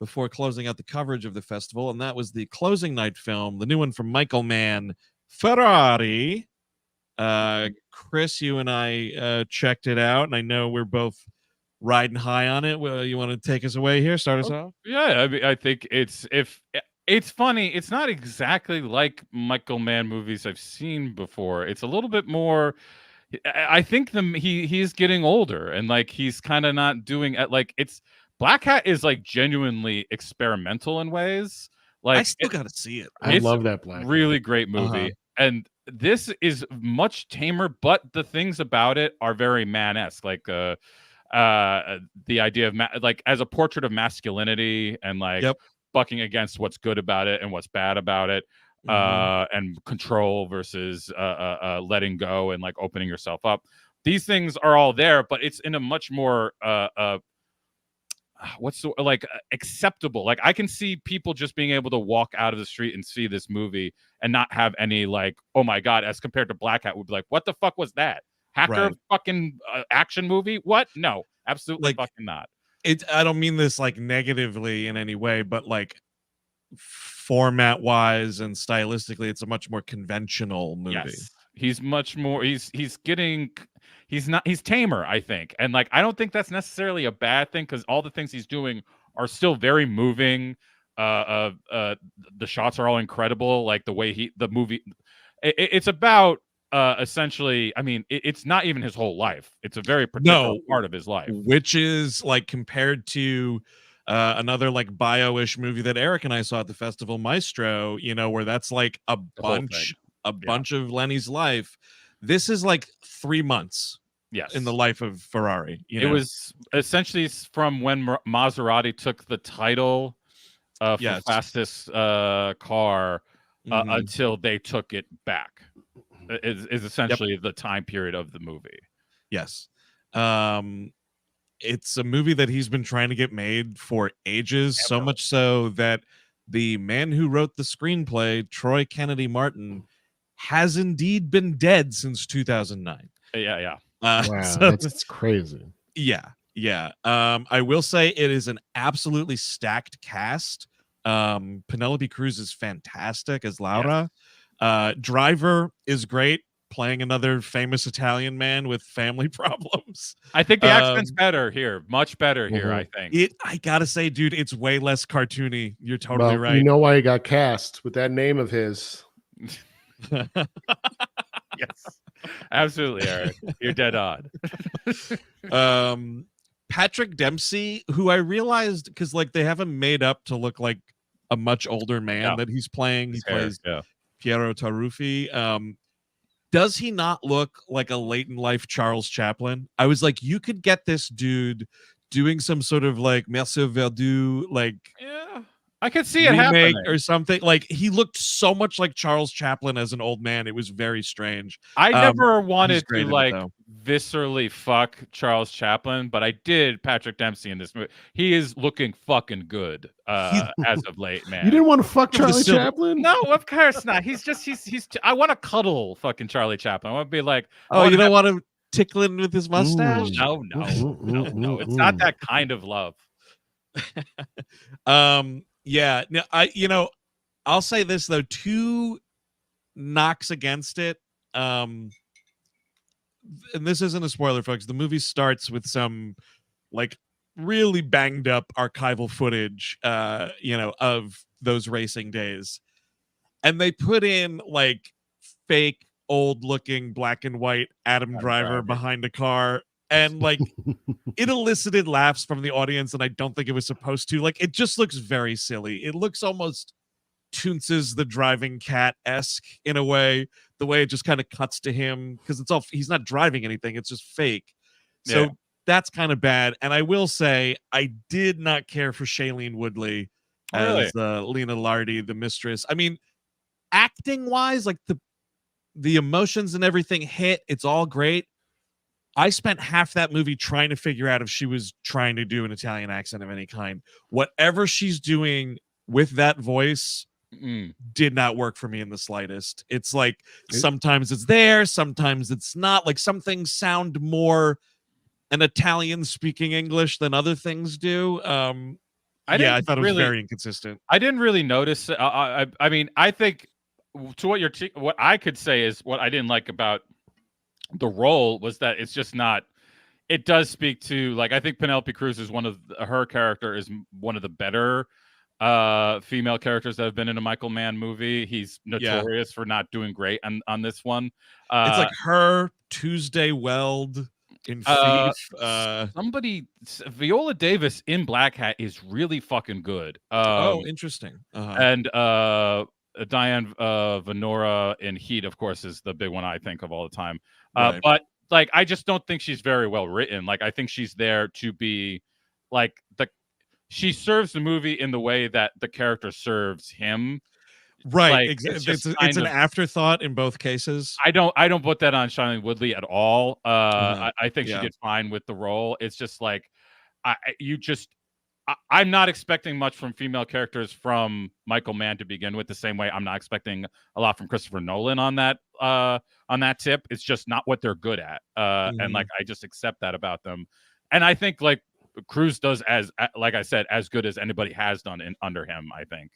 Speaker 1: before closing out the coverage of the festival, and that was the closing night film, the new one from Michael Mann, Ferrari. Chris, you and I checked it out, and I know we're both riding high on it. Well, you want to take us away here? Start us off?
Speaker 3: Yeah, I mean, I think it's funny. It's not exactly like Michael Mann movies I've seen before. It's a little bit more. I think he's getting older, and like he's kind of not doing it. Like it's Black Hat is like genuinely experimental in ways. Like
Speaker 1: I still got to see it.
Speaker 2: I love that Black Hat.
Speaker 3: Really great movie, and this is much tamer. But the things about it are very Man-esque. Like the idea of like as a portrait of masculinity and like bucking against what's good about it and what's bad about it. And control versus letting go and like opening yourself up. These things are all there, but it's in a much more acceptable. Like I can see people just being able to walk out of the street and see this movie and not have any like, oh my god, as compared to Black Hat would be like, what the fuck was that? Hacker fucking action movie? What? No, absolutely fucking not.
Speaker 1: I don't mean this like negatively in any way, but like format wise and stylistically, it's a much more conventional movie.
Speaker 3: Yes. He's much more he's tamer, I think. And like I don't think that's necessarily a bad thing, because all the things he's doing are still very moving. The shots are all incredible. Like the way the movie it's about essentially, I mean, it's not even his whole life. It's a very particular part of his life,
Speaker 1: which is like compared to another like bio-ish movie that Eric and I saw at the festival, Maestro, where that's like a bunch of Lenny's life. This is like 3 months in the life of Ferrari. It
Speaker 3: was essentially from when Maserati took the title for fastest car until they took it back. Is essentially the time period of the movie.
Speaker 1: Yes. It's a movie that he's been trying to get made for ages, so much so that the man who wrote the screenplay, Troy Kennedy Martin, has indeed been dead since 2009.
Speaker 3: Yeah.
Speaker 2: Wow, that's crazy.
Speaker 1: Yeah. I will say it is an absolutely stacked cast. Penelope Cruz is fantastic as Laura. Driver is great, playing another famous Italian man with family problems.
Speaker 3: I think the accent's better here, much better here. I think
Speaker 1: I gotta say, dude, it's way less cartoony. You're totally right.
Speaker 2: You know why he got cast with that name of his.
Speaker 3: Yes, absolutely, Eric. You're dead on.
Speaker 1: Patrick Dempsey, who I realized because like they have him made up to look like a much older man that he's playing. He plays Piero Taruffi. Does he not look like a late in life Charles Chaplin? I was like, you could get this dude doing some sort of like Mercier Verdu, like
Speaker 3: I could see it happening
Speaker 1: or something. Like he looked so much like Charles Chaplin as an old man. It was very strange.
Speaker 3: I never wanted to like viscerally fuck Charles Chaplin, but I did Patrick Dempsey in this movie. He is looking fucking good as of late, man.
Speaker 2: You didn't want to fuck Charlie Chaplin?
Speaker 3: No, of course not. He's I want to cuddle fucking Charlie Chaplin. I want to be like,
Speaker 1: oh, you don't want to tickle him with his mustache?
Speaker 3: No. It's not that kind of love.
Speaker 1: Yeah, no, I'll say this though, two knocks against it, and this isn't a spoiler, folks. The movie starts with some like really banged up archival footage, of those racing days, and they put in like fake old looking black and white Adam Driver behind a car, and like it elicited laughs from the audience, and I don't think it was supposed to. Like, it just looks very silly. It looks almost Toonce's The Driving Cat-esque in a way, the way it just kind of cuts to him, because he's not driving anything, it's just fake. So that's kind of bad. And I will say, I did not care for Shailene Woodley as Lena Lardy, the mistress. I mean, acting wise, like the emotions and everything hit, it's all great. I spent half that movie trying to figure out if she was trying to do an Italian accent of any kind. Whatever she's doing with that voice did not work for me in the slightest. It's like sometimes it's there, sometimes it's not. Like, some things sound more an Italian speaking English than other things do. I thought it was very inconsistent.
Speaker 3: I didn't really notice. I mean, I think to what I could say is what I didn't like about the role was that it's just not. It does speak to, like, I think Penelope Cruz is her character is one of the better female characters that have been in a Michael Mann movie. He's notorious for not doing great on this one.
Speaker 1: It's like her, Tuesday Weld in Thief.
Speaker 3: Viola Davis in Black Hat is really fucking good.
Speaker 1: Interesting.
Speaker 3: And Diane Venora in Heat, of course, is the big one I think of all the time.
Speaker 1: Right.
Speaker 3: But like, I just don't think she's very well written. Like, I think she's there to be like she serves the movie in the way that the character serves him.
Speaker 1: Right.
Speaker 3: Like,
Speaker 1: exactly. It's an afterthought in both cases.
Speaker 3: I don't put that on Shailene Woodley at all. I think she did fine with the role. It's just like, I'm not expecting much from female characters from Michael Mann to begin with, the same way I'm not expecting a lot from Christopher Nolan on that tip. It's just not what they're good at. And like, I just accept that about them. And I think like Cruz does, like I said, as good as anybody has done under him, I think.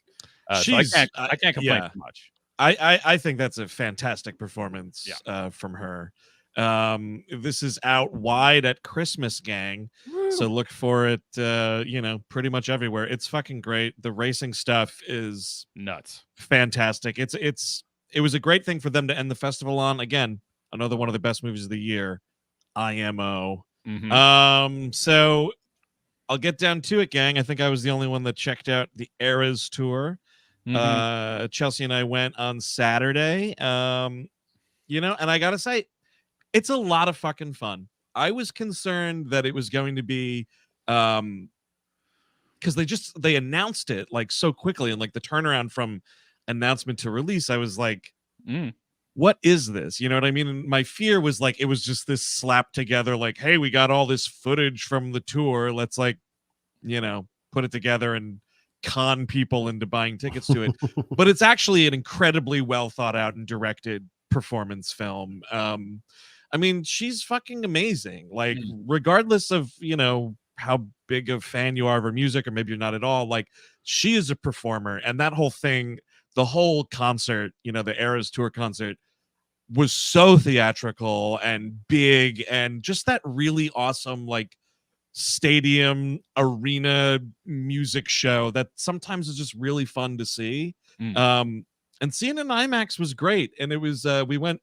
Speaker 3: So I can't complain too much.
Speaker 1: I think that's a fantastic performance from her. This is out wide at Christmas, gang. Woo. So look for it, pretty much everywhere. It's fucking great. The racing stuff is
Speaker 3: nuts, fantastic.
Speaker 1: It was a great thing for them to end the festival on. Again, another one of the best movies of the year, IMO. So I'll get down to it, gang. I think I was the only one that checked out the Eras tour. Chelsea and I went on Saturday. And I gotta say, it's a lot of fucking fun. I was concerned that it was going to be because they announced it like so quickly, and like the turnaround from announcement to release, I was like, what is this? You know what I mean? And my fear was like, it was just this slap together, like, hey, we got all this footage from the tour. Let's like, put it together and con people into buying tickets to it. But it's actually an incredibly well thought out and directed performance film. I mean, she's fucking amazing. Like, regardless of, how big a fan you are of her music, or maybe you're not at all, like, she is a performer. And that whole thing, the whole concert, the Eras tour concert, was so theatrical and big, and just that really awesome, like, stadium arena music show that sometimes is just really fun to see. And seeing it in IMAX was great. And it was, we went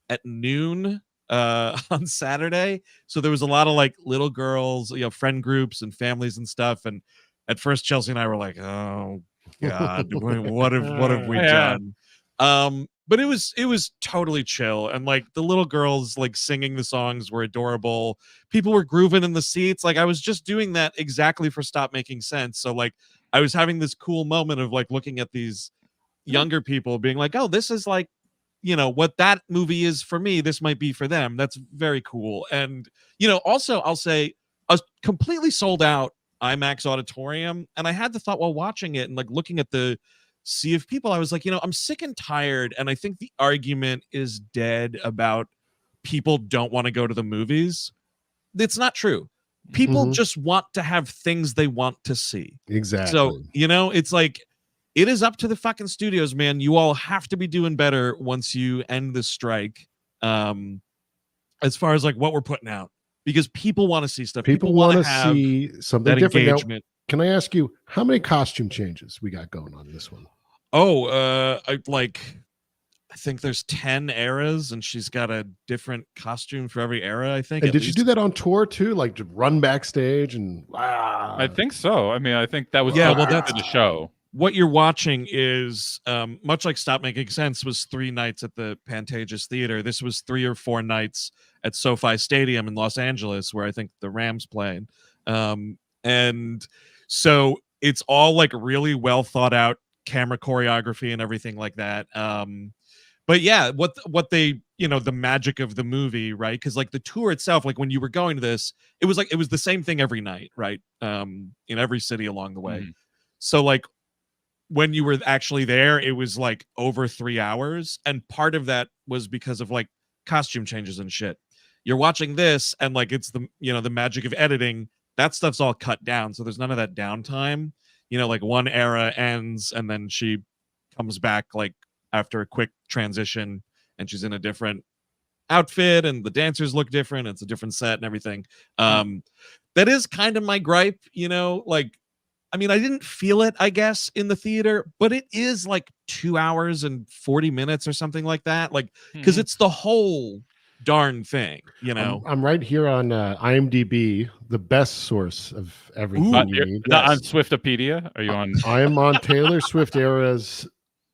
Speaker 1: at noon on Saturday, so there was a lot of like little girls, friend groups and families and stuff. And at first Chelsea and I were like, oh god, what have we done? But it was totally chill, and like the little girls like singing the songs were adorable. People were grooving in the seats. Like, I was just doing that exactly for Stop Making Sense. So like, I was having this cool moment of like looking at these younger people being like, oh, this is like, what that movie is for me, this might be for them. That's very cool. And also I'll say, a completely sold out IMAX auditorium, and I had the thought while watching it and like looking at the sea of people, I was like, I'm sick and tired, and I think the argument is dead about people don't want to go to the movies. It's not true. People just want to have things they want to see.
Speaker 2: Exactly.
Speaker 1: So, it's like, it is up to the fucking studios, man. You all have to be doing better once you end the strike. As far as like what we're putting out, because people want to see stuff.
Speaker 2: People want to see something
Speaker 1: that
Speaker 2: different.
Speaker 1: engagement.
Speaker 2: Now, can I ask you how many costume changes we got going on this one?
Speaker 1: Oh, I think there's 10 eras, and she's got a different costume for every era, I think.
Speaker 2: And did you do that on tour too? Like to run backstage and
Speaker 3: I think so. I mean, I think that was
Speaker 1: that's
Speaker 3: the show.
Speaker 1: What you're watching is much like Stop Making Sense was 3 nights at the Pantages Theater. This was 3 or 4 nights at SoFi Stadium in Los Angeles, where I think the Rams played. And so it's all like really well thought out camera choreography and everything like that. But yeah, what they, the magic of the movie, right? Because like the tour itself, like when you were going to this, it was the same thing every night, right? In every city along the way.
Speaker 3: Mm-hmm.
Speaker 1: So like when you were actually there, it was like over 3 hours, and part of that was because of like costume changes and shit. You're watching this, and like it's the the magic of editing. That stuff's all cut down, so there's none of that downtime. Like one era ends, and then she comes back like after a quick transition, and she's in a different outfit, and the dancers look different. It's a different set and everything. That is kind of my gripe, like, I mean, I didn't feel it, I guess, in the theater, but it is like 2 hours and 40 minutes or something like that. Like, because it's the whole darn thing,
Speaker 2: I'm right here on IMDb, the best source of everything you need.
Speaker 3: Not on Swiftopedia? Are you on?
Speaker 2: I am on Taylor Swift era's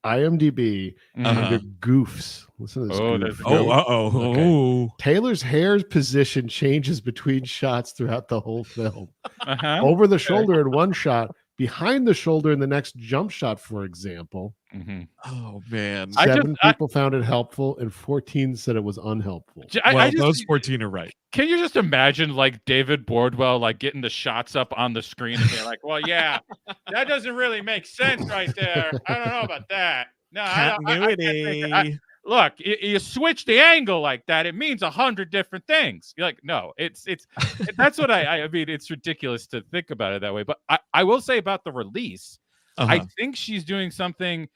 Speaker 2: IMDb under goofs. Listen to this. Goof.
Speaker 1: Okay.
Speaker 2: Taylor's hair position changes between shots throughout the whole film. Over the shoulder in one shot, behind the shoulder in the next jump shot, for example.
Speaker 1: Oh man!
Speaker 2: 7 people found it helpful, and 14 said it was unhelpful.
Speaker 1: Those 14 are right.
Speaker 3: Can you just imagine like David Bordwell like getting the shots up on the screen and being like, "Well, yeah, that doesn't really make sense right there. I don't know about that. No,
Speaker 1: continuity."
Speaker 3: Look, you switch the angle like that, it means 100 different things. You're like, no, it's that's what I mean. It's ridiculous to think about it that way. But I will say about the release, I think she's doing something.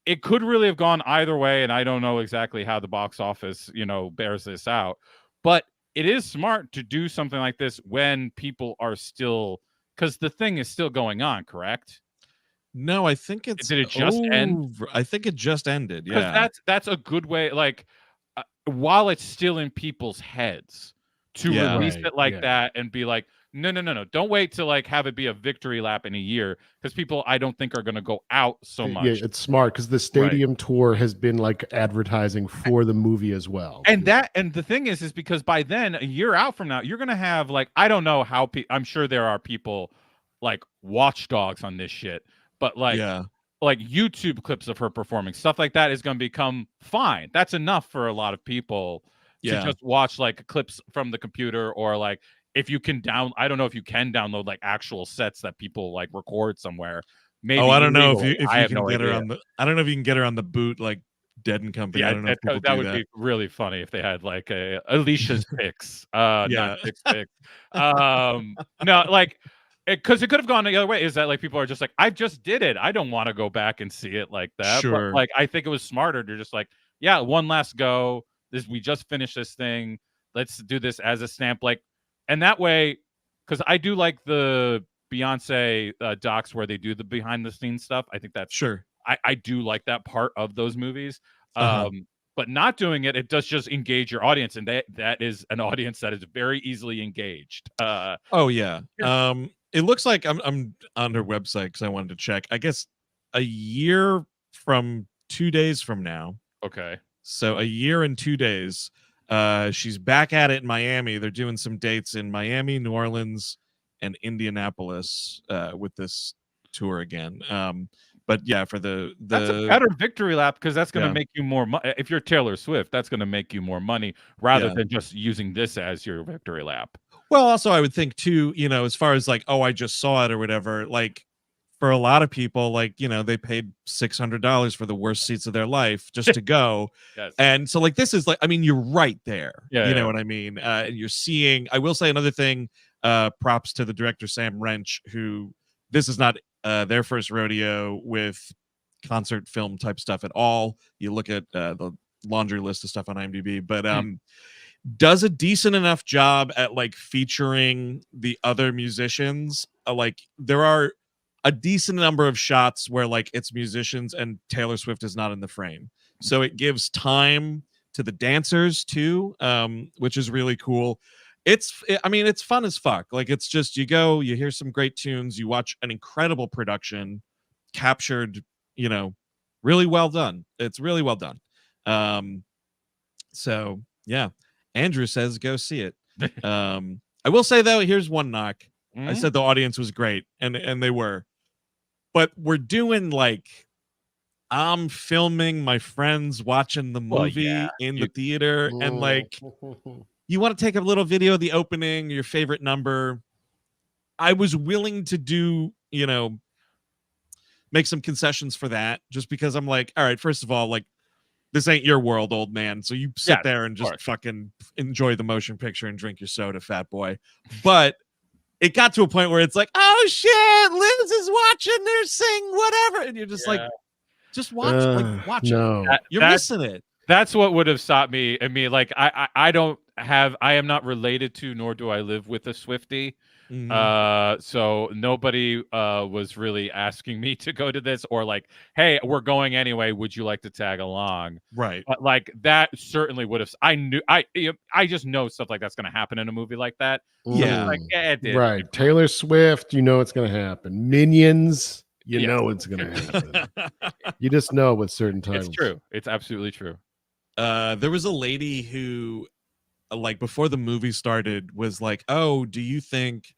Speaker 3: It could really have gone either way, and I don't know exactly how the box office, bears this out. But it is smart to do something like this when people are still, because the thing is still going on, correct?
Speaker 1: No, I think it's.
Speaker 3: Did it just end?
Speaker 1: I think it just ended. Yeah,
Speaker 3: because that's a good way. Like, while it's still in people's heads, to release it like that and be like, no, don't wait to like have it be a victory lap in a year, because people I don't think are going to go out so much.
Speaker 2: Yeah, it's smart because the stadium tour has been like advertising for the movie as well.
Speaker 3: And the thing is because by then, a year out from now, you're going to have like, I don't know how I'm sure there are people like watchdogs on this shit. But like YouTube clips of her performing, stuff like that is going to become fine. That's enough for a lot of people to just watch like clips from the computer, or like if you can I don't know if you can download like actual sets that people like record somewhere. Maybe.
Speaker 1: I don't know if you can get her on the. I don't know if you can get her on the boot like Dead and Company. I don't know if
Speaker 3: that would be really funny if they had like a Alicia's picks, not Dick's picks. No, like. Because it could have gone the other way. Is that like people are just like, I just did it. I don't want to go back and see it like that.
Speaker 1: Sure.
Speaker 3: But like, I think it was smarter to just like, yeah, one last go. We just finished this thing. Let's do this as a stamp. Like, and that way, because I do like the Beyonce docs where they do the behind the scenes stuff. I think that's
Speaker 1: sure.
Speaker 3: I do like that part of those movies. But not doing it, it does just engage your audience, and that is an audience that is very easily engaged.
Speaker 1: It looks like I'm on her website because I wanted to check. I guess a year from 2 days from now.
Speaker 3: Okay.
Speaker 1: So a year and 2 days. She's back at it in Miami. They're doing some dates in Miami, New Orleans, and Indianapolis with this tour again. But yeah, for
Speaker 3: that's a better victory lap, because that's going to make you more money. If you're Taylor Swift, that's going to make you more money rather than just using this as your victory lap.
Speaker 1: Well, also I would think too, as far as like, I just saw it or whatever, like for a lot of people, like, they paid $600 for the worst seats of their life just to go.
Speaker 3: Yes.
Speaker 1: And so like, this is like, I mean, you're right there.
Speaker 3: Yeah,
Speaker 1: you know what I mean? And you're seeing, I will say another thing, props to the director, Sam Wrench, who this is not their first rodeo with concert film type stuff at all. You look at the laundry list of stuff on IMDb, but does a decent enough job at like featuring the other musicians. Like there are a decent number of shots where like it's musicians and Taylor Swift is not in the frame, so it gives time to the dancers too, which is really cool. I mean, it's fun as fuck. Like it's just you go, you hear some great tunes, you watch an incredible production captured, you know, really well done. It's really well done. So yeah, Andrew says go see it. I will say though, here's one knock. I said the audience was great, and they were, but we're doing like I'm filming my friends watching the movie in the theater, and like you want to take a little video of the opening, your favorite number. I was willing to do, you know, make some concessions for that, just because I'm like, all right, first of all, like this ain't your world, old man. So you sit there and just fucking enjoy the motion picture and drink your soda, fat boy. But it got to a point where it's like, oh shit, Liz is watching her sing whatever, and you're just like, just watch, like watch it. You're missing it.
Speaker 3: That's what would have stopped me. I mean, like I am not related to, nor do I live with a Swiftie. So nobody was really asking me to go to this, or like, hey, we're going anyway, would you like to tag along?
Speaker 1: Right.
Speaker 3: But like that certainly would have. I just know stuff like that's going to happen in a movie like that.
Speaker 1: Yeah.
Speaker 3: Like, it did.
Speaker 2: Right. Taylor Swift, you know it's going to happen. Minions, you know it's going to happen. You just know with certain titles.
Speaker 3: It's true. It's absolutely true.
Speaker 1: There was a lady who, like, before the movie started, was like, oh, do you think,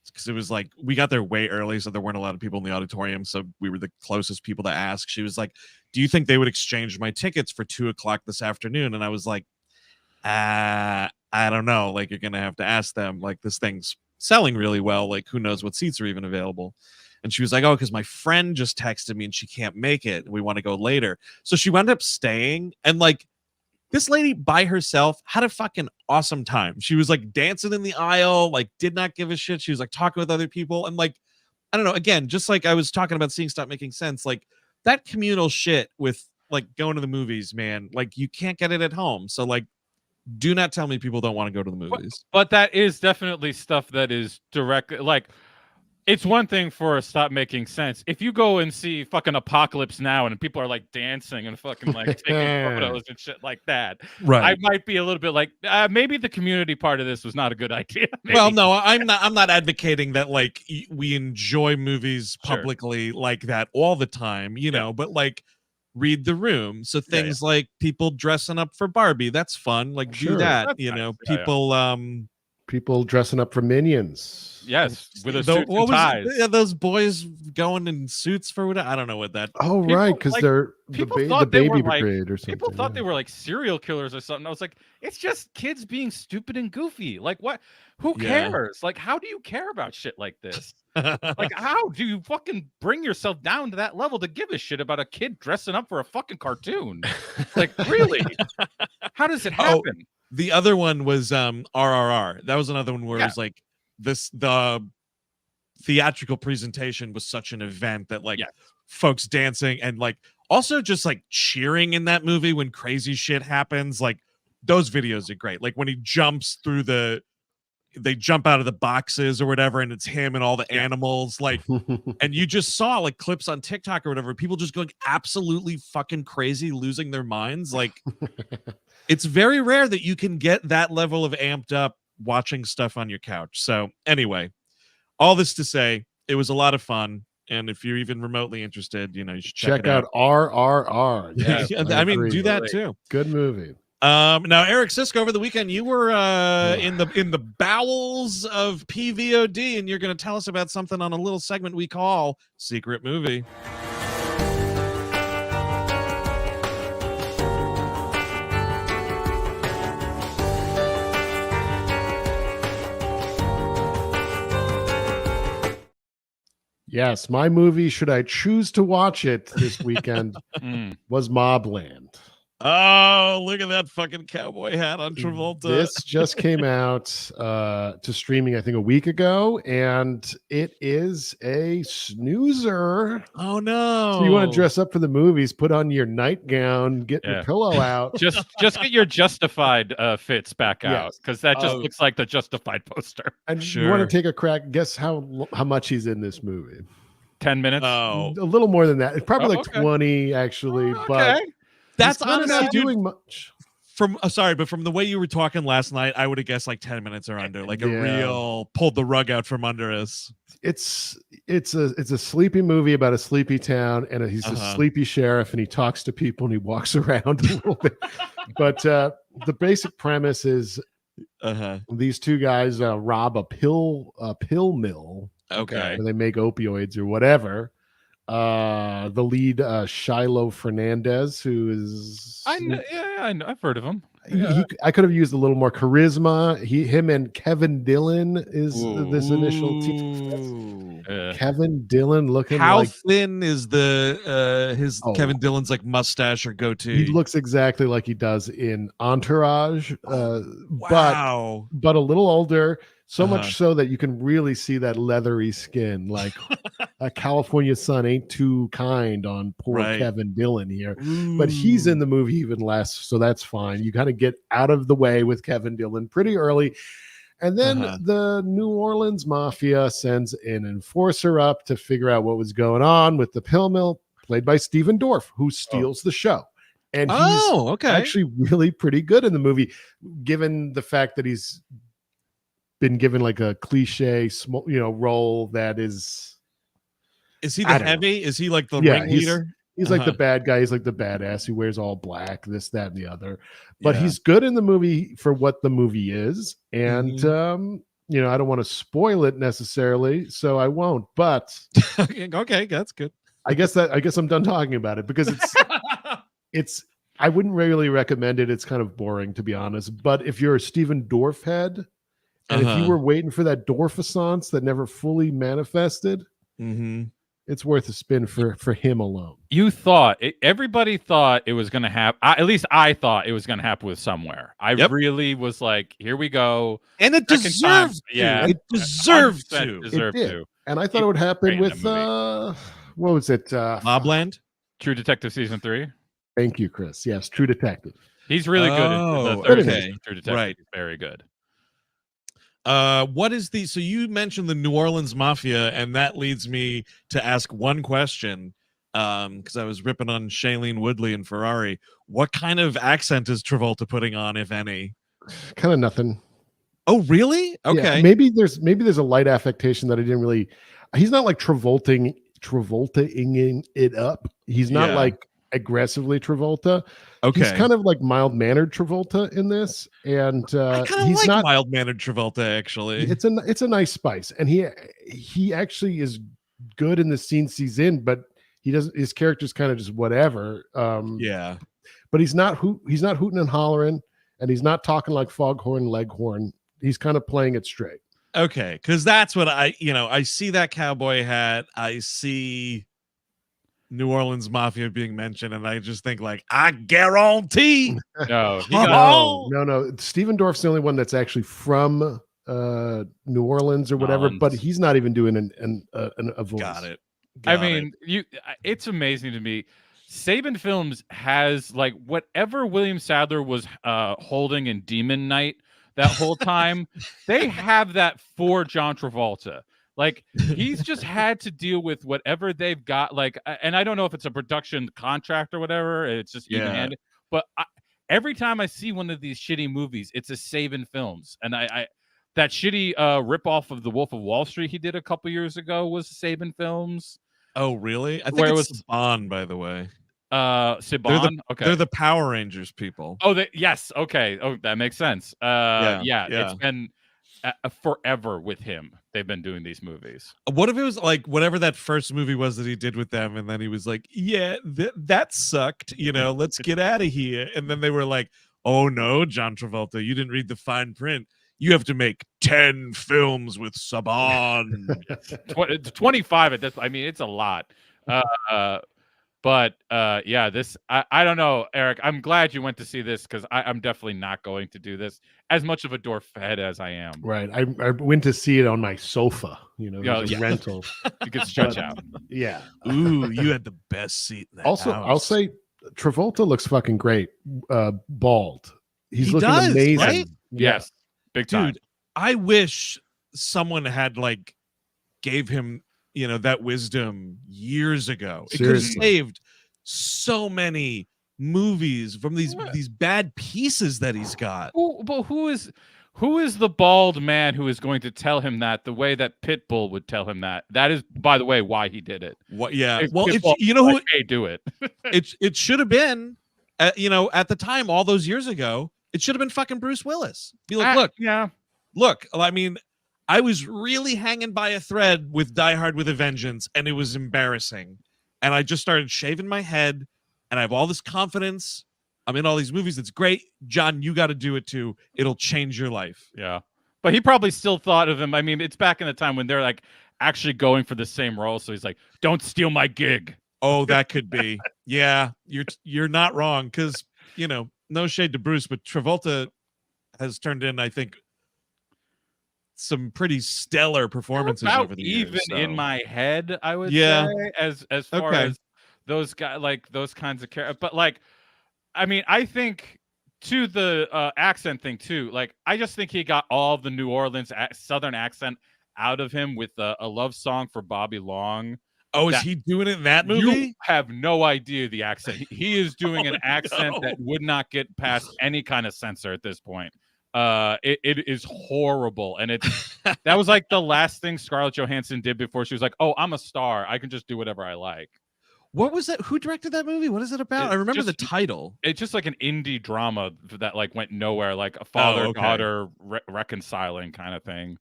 Speaker 1: because it was like we got there way early, so there weren't a lot of people in the auditorium, so we were the closest people to ask. She was like, do you think they would exchange my tickets for 2:00 this afternoon? And I was like, I don't know, like you're gonna have to ask them. Like this thing's selling really well, like who knows what seats are even available. And she was like, oh, because my friend just texted me and she can't make it, we want to go later. So she wound up staying, and like this lady by herself had a fucking awesome time. She was like dancing in the aisle, like did not give a shit. She was like talking with other people. And like, I don't know, again, just like I was talking about seeing Stop Making Sense, like that communal shit with like going to the movies, man, like you can't get it at home. So like, do not tell me people don't want to go to the movies.
Speaker 3: But that is definitely stuff that is direct. Like, it's one thing for Stop Making Sense. If you go and see fucking Apocalypse Now and people are like dancing and fucking like taking photos and shit like that,
Speaker 1: right?
Speaker 3: I might be a little bit like, maybe the community part of this was not a good idea. Maybe.
Speaker 1: Well, no, I'm not advocating that like we enjoy movies publicly like that all the time, you know, but like read the room. So things like people dressing up for Barbie, that's fun. Like do that, that's you know,
Speaker 2: people dressing up for Minions.
Speaker 3: Yes, with a suit and ties.
Speaker 1: Those boys going in suits for what? I don't know what that.
Speaker 2: Oh, people, right, because like, they're the baby brigade or something.
Speaker 3: People thought they were like serial killers or something. I was like, it's just kids being stupid and goofy. Like what? Who cares? Like, how do you care about shit like this? Like, how do you fucking bring yourself down to that level to give a shit about a kid dressing up for a fucking cartoon? Like, really? How does it happen?
Speaker 1: The other one was RRR. That was another one where it was like the theatrical presentation was such an event that like folks dancing and like also just like cheering in that movie when crazy shit happens. Like those videos are great. Like when he jumps through they jump out of the boxes or whatever, and it's him and all the animals, like, and you just saw like clips on TikTok or whatever, people just going absolutely fucking crazy, losing their minds. Like, it's very rare that you can get that level of amped up watching stuff on your couch. So anyway, all this to say, it was a lot of fun. And if you're even remotely interested, you know, you should check
Speaker 2: out RRR.
Speaker 1: Yes, I mean, do that too.
Speaker 2: Good movie.
Speaker 1: Now, Eric Sisk, over the weekend, you were in the bowels of PVOD, and you're going to tell us about something on a little segment we call Secret Movie.
Speaker 2: Yes, my movie, should I choose to watch it this weekend, was Mobland.
Speaker 1: Oh, look at that fucking cowboy hat on Travolta.
Speaker 2: This just came out to streaming, I think, a week ago, and it is a snoozer.
Speaker 1: Oh no!
Speaker 2: So you want to dress up for the movies? Put on your nightgown, get your
Speaker 3: Yeah.
Speaker 2: pillow out.
Speaker 3: Just get your Justified fits back out,
Speaker 2: Yes.
Speaker 3: because that just looks like the Justified poster.
Speaker 2: And you
Speaker 1: Sure.
Speaker 2: want to take a crack? Guess how much he's in this movie?
Speaker 3: 10 minutes.
Speaker 1: Oh,
Speaker 2: A little more than that. It's probably like
Speaker 3: okay.
Speaker 2: 20, actually. But
Speaker 1: that's
Speaker 2: he's kinda
Speaker 1: honestly
Speaker 2: not doing much.
Speaker 1: from sorry, but from the way you were talking last night, I would have guessed like 10 minutes or under, like a
Speaker 2: Yeah.
Speaker 1: real pulled the rug out from under us.
Speaker 2: It's a sleepy movie about a sleepy town, and he's a sleepy sheriff, and he talks to people and he walks around a little bit. But the basic premise is these two guys rob a pill mill.
Speaker 1: Okay.
Speaker 2: Where they make opioids or whatever. The lead, Shiloh Fernandez, who is
Speaker 3: I know, I've heard of him.
Speaker 2: I could have used a little more charisma. Him and Kevin Dillon is this initial team. Kevin Dillon looking
Speaker 1: how
Speaker 2: like
Speaker 1: thin is the his Kevin Dillon's like mustache or goatee?
Speaker 2: he looks exactly like he does in Entourage,
Speaker 1: wow.
Speaker 2: but a little older. So much so that you can really see that leathery skin. Like a California sun ain't too kind on poor Kevin Dillon here. But he's in the movie even less, so that's fine. You kind of get out of the way with Kevin Dillon pretty early. And then the New Orleans Mafia sends an enforcer up to figure out what was going on with the pill mill, played by Stephen Dorff, who steals the show. And he's actually really pretty good in the movie, given the fact that he's been given like a cliche role that is
Speaker 1: he the heavy
Speaker 2: know.
Speaker 1: Is he like the ringleader?
Speaker 2: He's like the bad guy. He's like the badass. He wears all black, this, that, and the other. But he's good in the movie for what the movie is. And I don't want to spoil it necessarily, so I won't. But
Speaker 1: okay, that's good.
Speaker 2: I guess I'm done talking about it, because it's I wouldn't really recommend it. It's kind of boring, to be honest. But if you're a Stephen Dorff head, and if you were waiting for that Dorffissance that never fully manifested, it's worth a spin for him alone.
Speaker 3: Everybody thought it was going to happen. At least I thought it was going to happen with Somewhere. I really was like, here we go.
Speaker 1: And it deserved to.
Speaker 3: Yeah,
Speaker 1: it deserved to.
Speaker 3: Deserved to.
Speaker 2: And I thought it would happen with, what was it?
Speaker 1: Mobland?
Speaker 3: True Detective Season 3.
Speaker 2: Thank you, Chris. Yes, True Detective.
Speaker 3: He's really good in the third season of True Detective.
Speaker 1: Right.
Speaker 3: He's very good.
Speaker 1: What is so you mentioned the New Orleans Mafia, and that leads me to ask one question, because I was ripping on Shailene Woodley and Ferrari. What kind of accent is Travolta putting on, if any?
Speaker 2: Kind of nothing.
Speaker 1: Oh, really? Okay.
Speaker 2: Yeah, maybe there's a light affectation that I didn't really. He's not like Travolting it up. He's not like aggressively Travolta. Okay, he's kind of like mild-mannered Travolta in this, and
Speaker 1: I kind of like not mild-mannered Travolta. Actually,
Speaker 2: it's a nice spice, and he actually is good in the scenes he's in, but his character's kind of just whatever. But he's not hooting and hollering, and he's not talking like Foghorn Leghorn. He's kind of playing it straight.
Speaker 1: Okay, because that's what I see that cowboy hat. I see New Orleans Mafia being mentioned, and I just think like, I guarantee.
Speaker 2: No. Stephen Dorff's the only one that's actually from New Orleans or whatever, but he's not even doing a voice.
Speaker 1: Got it.
Speaker 3: I mean, it's amazing to me. Saban Films has like whatever William Sadler was holding in Demon Knight that whole time. They have that for John Travolta. Like, he's just had to deal with whatever they've got. Like, and I don't know if it's a production contract or whatever. It's just even-handed. But every time I see one of these shitty movies, it's a Saban Films. And I that shitty ripoff of The Wolf of Wall Street he did a couple years ago was Saban Films.
Speaker 1: Oh, really? I think it was Saban, by the way.
Speaker 3: Saban?
Speaker 1: They're the Power Rangers people.
Speaker 3: Oh, yes. Okay. Oh, that makes sense. It's been forever with him. They've been doing these movies.
Speaker 1: What if it was like whatever that first movie was that he did with them, and then he was like, yeah, that sucked, let's get out of here. And then they were like, oh no, John Travolta, you didn't read the fine print. You have to make 10 films with Saban.
Speaker 3: 25 at this. I mean, it's a lot. But yeah, this I don't know, Eric. I'm glad you went to see this because I'm definitely not going to do this as much of a dwarf head as I am.
Speaker 2: Right. I went to see it on my sofa. You know, there's a rental.
Speaker 3: You can stretch
Speaker 2: But,
Speaker 3: out.
Speaker 2: Yeah.
Speaker 1: Ooh, you had the best seat in the
Speaker 2: Also,
Speaker 1: house.
Speaker 2: I'll say Travolta looks fucking great. Bald. He's
Speaker 1: He
Speaker 2: looking
Speaker 1: does,
Speaker 2: amazing.
Speaker 1: right?
Speaker 2: Yeah.
Speaker 3: Yes, big time.
Speaker 1: Dude, I wish someone had like gave him, you know, that wisdom years ago. It could have
Speaker 2: Seriously.
Speaker 1: saved so many movies from these bad pieces that he's got.
Speaker 3: But who is the bald man who is going to tell him that the way that Pitbull would tell him that? That is, by the way, why he did it.
Speaker 1: What? Yeah.
Speaker 3: If
Speaker 1: Well,
Speaker 3: Pitbull
Speaker 1: you know
Speaker 3: was
Speaker 1: who
Speaker 3: like, hey, do it.
Speaker 1: it should have been. You know, at the time, all those years ago, it should have been fucking Bruce Willis. Be like, look. I mean, I was really hanging by a thread with Die Hard with a Vengeance, and it was embarrassing. And I just started shaving my head, and I have all this confidence. I'm in all these movies. It's great. John, you got to do it too. It'll change your life.
Speaker 3: Yeah. But he probably still thought of him. I mean, it's back in the time when they're like actually going for the same role. So he's like, don't steal my gig.
Speaker 1: Oh, that could be. Yeah, you're not wrong. Because, you know, no shade to Bruce, but Travolta has turned in, I think, some pretty stellar performances over the years.
Speaker 3: Even
Speaker 1: So.
Speaker 3: in my head, I would
Speaker 1: Yeah.
Speaker 3: say, as far as those guys, like those kinds of characters. But like, I mean, I think to the accent thing too. Like, I just think he got all the New Orleans Southern accent out of him with a love song for Bobby Long.
Speaker 1: Oh, is he doing it in that movie?
Speaker 3: You have no idea the accent. He is doing an accent that would not get past any kind of censor at this point. It is horrible, and that was like the last thing Scarlett Johansson did before she was like, "Oh, I'm a star. I can just do whatever I like."
Speaker 1: What was that? Who directed that movie? What is it about? I remember the title.
Speaker 3: It's just like an indie drama that like went nowhere, like a father-daughter reconciling kind of thing.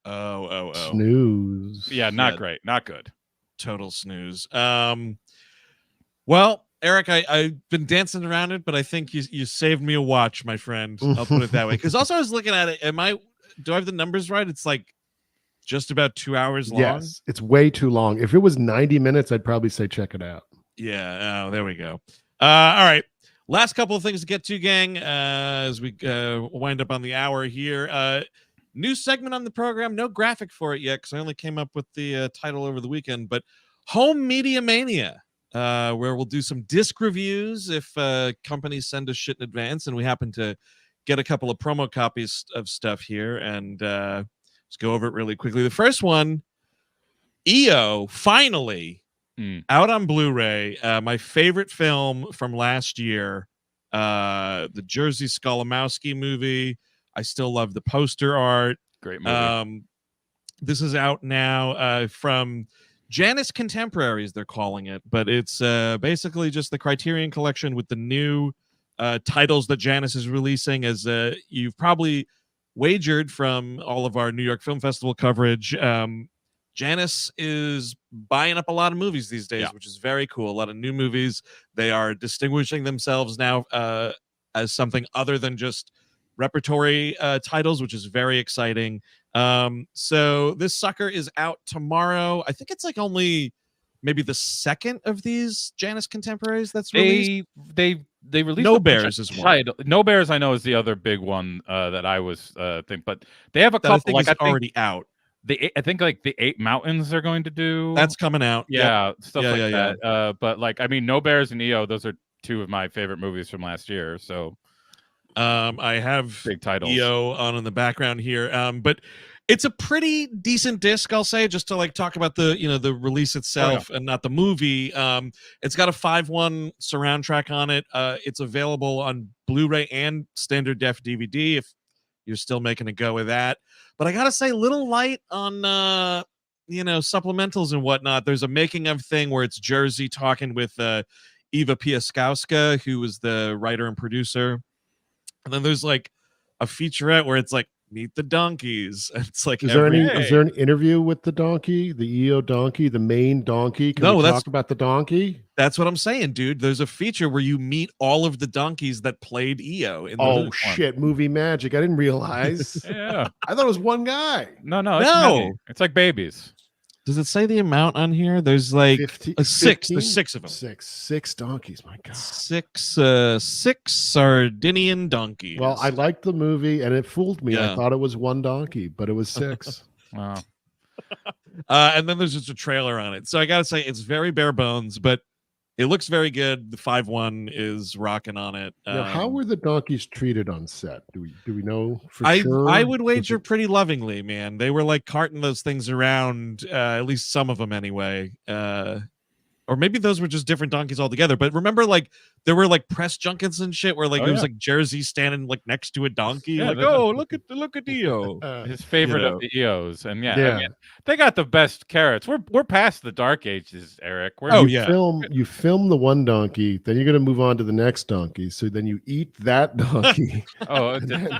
Speaker 1: Oh.
Speaker 2: Snooze.
Speaker 3: Yeah, not great, not good.
Speaker 1: Total snooze. Well, Eric, I've been dancing around it, but I think you saved me a watch, my friend. I'll put it that way. Because also I was looking at it. Do I have the numbers right? It's like just about 2 hours long.
Speaker 2: Yes, it's way too long. If it was 90 minutes, I'd probably say check it out.
Speaker 1: Yeah. Oh, there we go. All right. Last couple of things to get to, gang, as we wind up on the hour here. New segment on the program. No graphic for it yet because I only came up with the title over the weekend. But Home Media Mania, where we'll do some disc reviews if companies send us shit in advance, and we happen to get a couple of promo copies of stuff here, and let's go over it really quickly. The first one, EO, finally out on Blu-ray. My favorite film from last year, the Jerzy Skolimowski movie. I still love the poster art.
Speaker 3: Great movie.
Speaker 1: This is out now from Janus Contemporaries, they're calling it, but it's basically just the Criterion Collection with the new titles that Janus is releasing. As you've probably wagered from all of our New York Film Festival coverage, Janus is buying up a lot of movies these days, which is very cool. A lot of new movies. They are distinguishing themselves now as something other than just repertory titles, which is very exciting. So this sucker is out tomorrow. I think it's like only maybe the second of these Janus Contemporaries that's released.
Speaker 3: They released
Speaker 1: No Bears as well.
Speaker 3: No Bears, I know, is the other big one that I was thinking, but they have a couple
Speaker 1: like already out.
Speaker 3: I think like the 8 Mountains they're going to do.
Speaker 1: That's coming out.
Speaker 3: Stuff like that. But like, I mean, No Bears and EO, those are two of my favorite movies from last year. So
Speaker 1: I have
Speaker 3: big titles.
Speaker 1: EO on in the background here, but it's a pretty decent disc, I'll say, just to like talk about the the release itself and not the movie. It's got a 5.1 surround track on it. It's available on Blu-ray and standard def DVD if you're still making a go with that. But I gotta say, little light on supplementals and whatnot. There's a making of thing where it's Jerzy talking with Eva Pieckowska, who was the writer and producer. And then there's like a featurette where it's like meet the donkeys. It's like
Speaker 2: is there an interview with the donkey, the EO donkey, the main donkey? Can we talk about the donkey?
Speaker 1: That's what I'm saying, dude. There's a feature where you meet all of the donkeys that played EO.
Speaker 2: Oh shit, movie magic! I didn't realize.
Speaker 3: Yeah,
Speaker 2: I thought it was one guy.
Speaker 3: No, it's like babies.
Speaker 1: Does it say the amount on here? There's like
Speaker 2: 15,
Speaker 1: a six.
Speaker 2: 15?
Speaker 1: There's 6 of them.
Speaker 2: Six donkeys. My God.
Speaker 1: Six Sardinian donkeys.
Speaker 2: Well, I liked the movie, and it fooled me.
Speaker 1: Yeah.
Speaker 2: I thought it was one donkey, but it was 6.
Speaker 3: Wow.
Speaker 1: And then there's just a trailer on it. So I gotta say, it's very bare bones, but it looks very good. The 5-1 is rocking on it.
Speaker 2: Now, how were the donkeys treated on set? Do we know for
Speaker 1: I
Speaker 2: sure?
Speaker 1: would wager pretty lovingly, man. They were like carting those things around, at least some of them anyway. Or maybe those were just different donkeys altogether. But remember, like there were like press junkets and shit where like it was like Jerzy standing like next to a donkey,
Speaker 3: Yeah,
Speaker 1: like, oh, look at Dio.
Speaker 3: His favorite
Speaker 1: know.
Speaker 3: of the EOs, and I
Speaker 2: Yeah.
Speaker 3: mean, they got the best carrots. We're past the dark ages, Eric. We're,
Speaker 1: Oh,
Speaker 2: you
Speaker 1: yeah.
Speaker 2: you film the one donkey, then you're going to move on to the next donkey. So then you eat that donkey.
Speaker 3: oh,
Speaker 2: and then-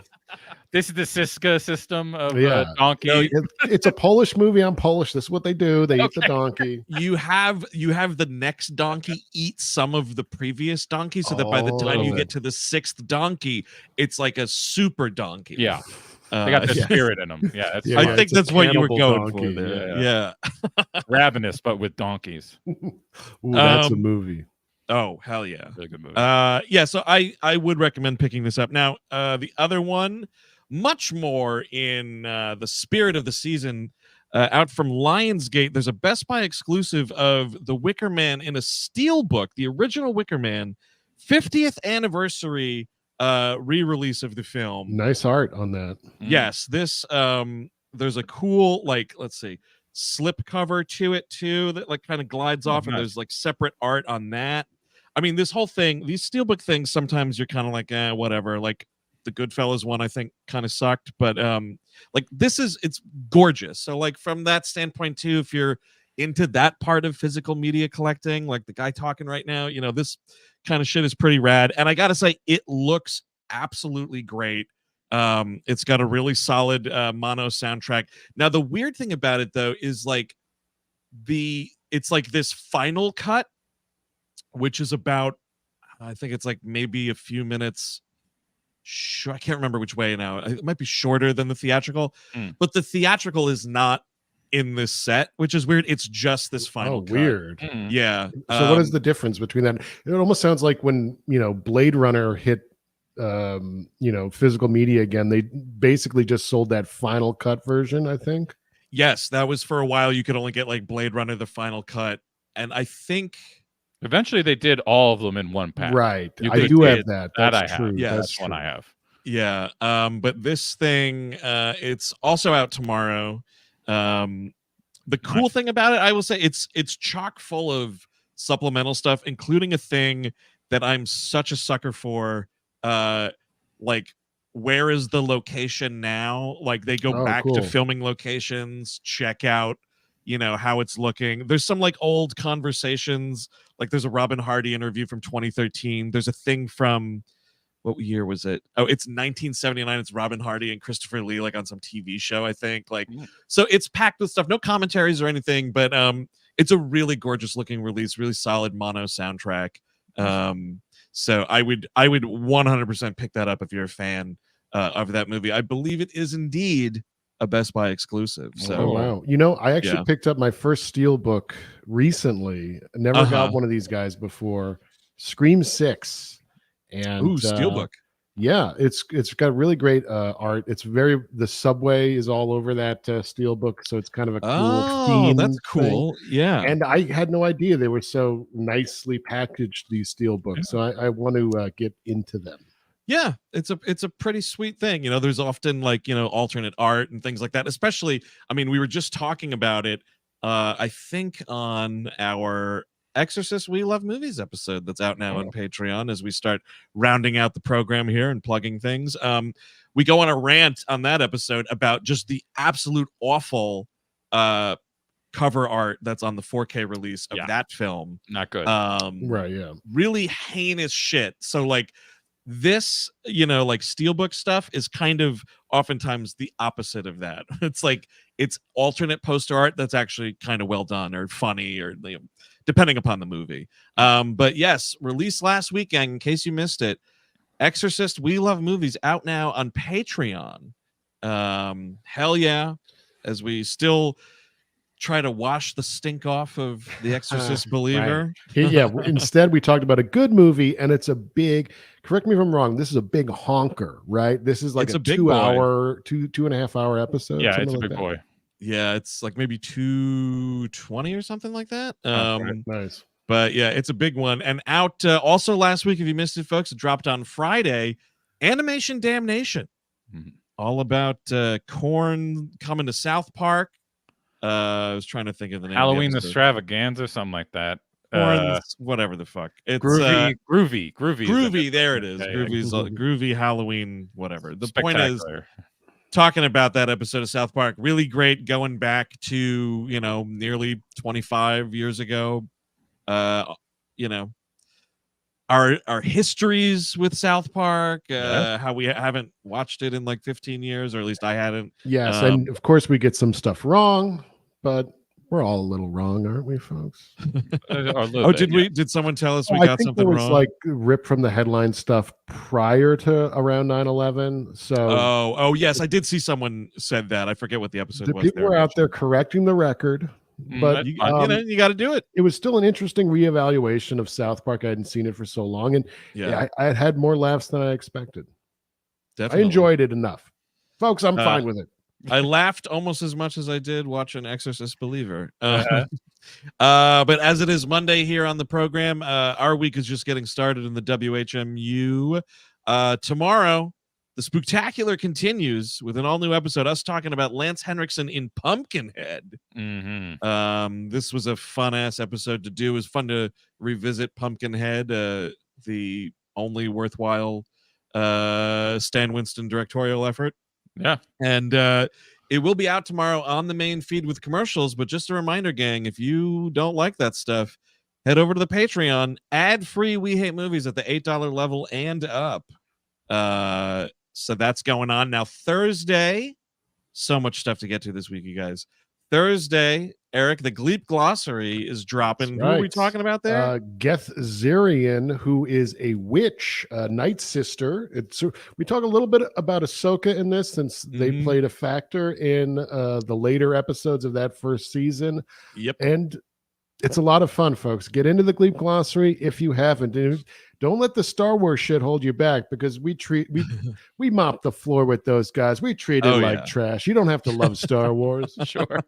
Speaker 3: this is the Siska system of
Speaker 2: Yeah.
Speaker 3: donkey.
Speaker 1: No,
Speaker 2: it's a Polish movie. I'm Polish. This is what they do. They eat the
Speaker 3: Okay.
Speaker 2: donkey.
Speaker 1: You have the next donkey eat some of the previous donkey, so that by the time you
Speaker 2: Oh.
Speaker 1: get to the 6th donkey, it's like a super donkey.
Speaker 3: Yeah, they got the
Speaker 1: yeah.
Speaker 3: spirit in them. Yeah, that's
Speaker 2: Yeah,
Speaker 1: I
Speaker 3: smart.
Speaker 1: think
Speaker 2: it's a
Speaker 1: that's what you were
Speaker 2: cannibal
Speaker 1: going for
Speaker 2: donkey,
Speaker 1: there.
Speaker 3: yeah.
Speaker 1: Yeah.
Speaker 3: Ravenous, but with donkeys.
Speaker 2: Ooh, that's a
Speaker 1: Um,
Speaker 2: movie.
Speaker 1: Oh, hell yeah.
Speaker 3: Really good movie.
Speaker 1: Yeah, so I would recommend picking this up. Now, the other one, much more in the spirit of the season, out from Lionsgate, there's a Best Buy exclusive of The Wicker Man in a steelbook, the original Wicker Man, 50th anniversary re-release of the film.
Speaker 2: Nice art on that.
Speaker 1: Yes, this there's a cool, like, let's see, slip cover to it too that like kind of glides off, and
Speaker 3: nice.
Speaker 1: there's like separate art on that. I mean, this whole thing, these steelbook things, sometimes you're kind of like, whatever. Like the Goodfellas one, I think, kind of sucked, but like it's gorgeous. So like from that standpoint too, if you're into that part of physical media collecting, like the guy talking right now, you know, this kind of shit is pretty rad. And I gotta say, it looks absolutely great. It's got a really solid mono soundtrack. Now, the weird thing about it though is like it's like this final cut, which is about, I think it's like maybe a few minutes. I can't remember which way now. It might be shorter than the theatrical, but the theatrical is not in this set, which is weird. It's just this final cut.
Speaker 2: Weird.
Speaker 1: Yeah.
Speaker 2: So what is the difference between that? It almost sounds like when, Blade Runner hit, physical media again, they basically just sold that final cut version, I think.
Speaker 1: Yes, that was for a while. You could only get like Blade Runner, the final cut. And I think
Speaker 3: Eventually, they did all of them in one pack.
Speaker 2: Right.
Speaker 3: You
Speaker 2: I
Speaker 3: could
Speaker 2: do have
Speaker 3: get
Speaker 2: that.
Speaker 3: that
Speaker 2: That's
Speaker 3: I
Speaker 2: true.
Speaker 3: have.
Speaker 1: Yeah,
Speaker 3: That's one I have.
Speaker 1: yeah. But this thing, it's also out tomorrow. The cool thing about it, I will say, it's chock full of supplemental stuff, including a thing that I'm such a sucker for. Like, where is the location now? Like, they go back to
Speaker 2: cool.
Speaker 1: filming locations, check out, how it's looking. There's some like old conversations. Like, there's a Robin Hardy interview from 2013. There's a thing from, what year was it? Oh, it's 1979. It's Robin Hardy and Christopher Lee, like on some TV show, I think. Like, so it's packed with stuff. No commentaries or anything, but it's a really gorgeous looking release, really solid mono soundtrack. So I would 100% pick that up if you're a fan of that movie. I believe it is indeed a Best Buy exclusive. So
Speaker 2: wow. I actually picked up my first steelbook recently. I never got one of these guys before. Scream 6. And
Speaker 1: steelbook.
Speaker 2: Yeah, it's got really great art. It's the subway is all over that steelbook, so it's kind of a cool theme.
Speaker 1: That's cool.
Speaker 2: Thing.
Speaker 1: Yeah.
Speaker 2: And I had no idea they were so nicely packaged, these steelbooks. So I want to get into them.
Speaker 1: Yeah, it's a pretty sweet thing. There's often like, alternate art and things like that. Especially, I mean, we were just talking about it, I think on our Exorcist We Love Movies episode that's out now on Patreon as we start rounding out the program here and plugging things. We go on a rant on that episode about just the absolute awful cover art that's on the 4K release of that film.
Speaker 3: Not good.
Speaker 2: Right, yeah.
Speaker 1: Really heinous shit. So like this, like steelbook stuff is kind of oftentimes the opposite of that. It's like it's alternate poster art that's actually kind of well done or funny or depending upon the movie. But yes, released last weekend, in case you missed it, Exorcist We Love Movies out now on Patreon. Hell yeah. As we still try to wash the stink off of The Exorcist Believer.
Speaker 2: Instead, we talked about a good movie, and it's a big. Correct me if I'm wrong. This is a big honker, right? This is like
Speaker 1: It's
Speaker 2: a
Speaker 1: a big
Speaker 2: 2 hour, 2.5 hour episode.
Speaker 3: Yeah,
Speaker 2: something
Speaker 3: it's a
Speaker 2: like
Speaker 3: big
Speaker 2: that.
Speaker 3: boy.
Speaker 1: Yeah, it's like maybe 220 or something like that.
Speaker 2: Nice.
Speaker 1: But yeah, it's a big one. And out also last week, if you missed it, folks, it dropped on Friday. Animation Damnation, all about Korn coming to South Park. I was trying to think of the name.
Speaker 3: Halloween
Speaker 1: of the
Speaker 3: Extravaganza, something like that.
Speaker 1: Korn's, whatever the fuck. It's
Speaker 3: Groovy.
Speaker 1: There it is.
Speaker 3: Yeah,
Speaker 1: Groovy's groovy Halloween, whatever. The point is,
Speaker 3: Spectacular.
Speaker 1: talking about that episode of South Park, really great, going back to nearly 25 years ago. Our histories with South Park, how we haven't watched it in like 15 years, or at least I hadn't.
Speaker 2: Yes, and of course we get some stuff wrong, but we're all a little wrong, aren't we, folks?
Speaker 1: Did someone tell us we got something
Speaker 2: there was
Speaker 1: wrong?
Speaker 2: like ripped from the headline stuff prior to around 9/11. So
Speaker 1: oh yes, I did see someone said that. I forget what the episode was.
Speaker 2: People were out there correcting the record, but
Speaker 1: you got to do it.
Speaker 2: It was still an interesting reevaluation of South Park. I hadn't seen it for so long, and I had more laughs than I expected.
Speaker 1: Definitely.
Speaker 2: I enjoyed it enough, folks. I'm fine with it.
Speaker 1: I laughed almost as much as I did watching Exorcist Believer. But as it is Monday here on the program, our week is just getting started in the WHMU. Tomorrow, the Spooktacular continues with an all-new episode, us talking about Lance Henriksen in Pumpkinhead. This was a fun-ass episode to do. It was fun to revisit Pumpkinhead, the only worthwhile Stan Winston directorial effort.
Speaker 3: Yeah.
Speaker 1: And it will be out tomorrow on the main feed with commercials. But just a reminder, gang, if you don't like that stuff, head over to the Patreon. Ad-free We Hate Movies at the $8 level and up. So that's going on. Now, Thursday, so much stuff to get to this week, you guys. Thursday, Eric, the Gleep Glossary is dropping. Who are we talking about there?
Speaker 2: Geth Zarian, who is a witch, Night Sister. We talk a little bit about Ahsoka in this, since they played a factor in the later episodes of that first season.
Speaker 1: Yep.
Speaker 2: And it's a lot of fun, folks. Get into the Gleep Glossary if you haven't. Don't let the Star Wars shit hold you back, because we mop the floor with those guys. We treat it like trash. You don't have to love Star Wars.
Speaker 3: Sure.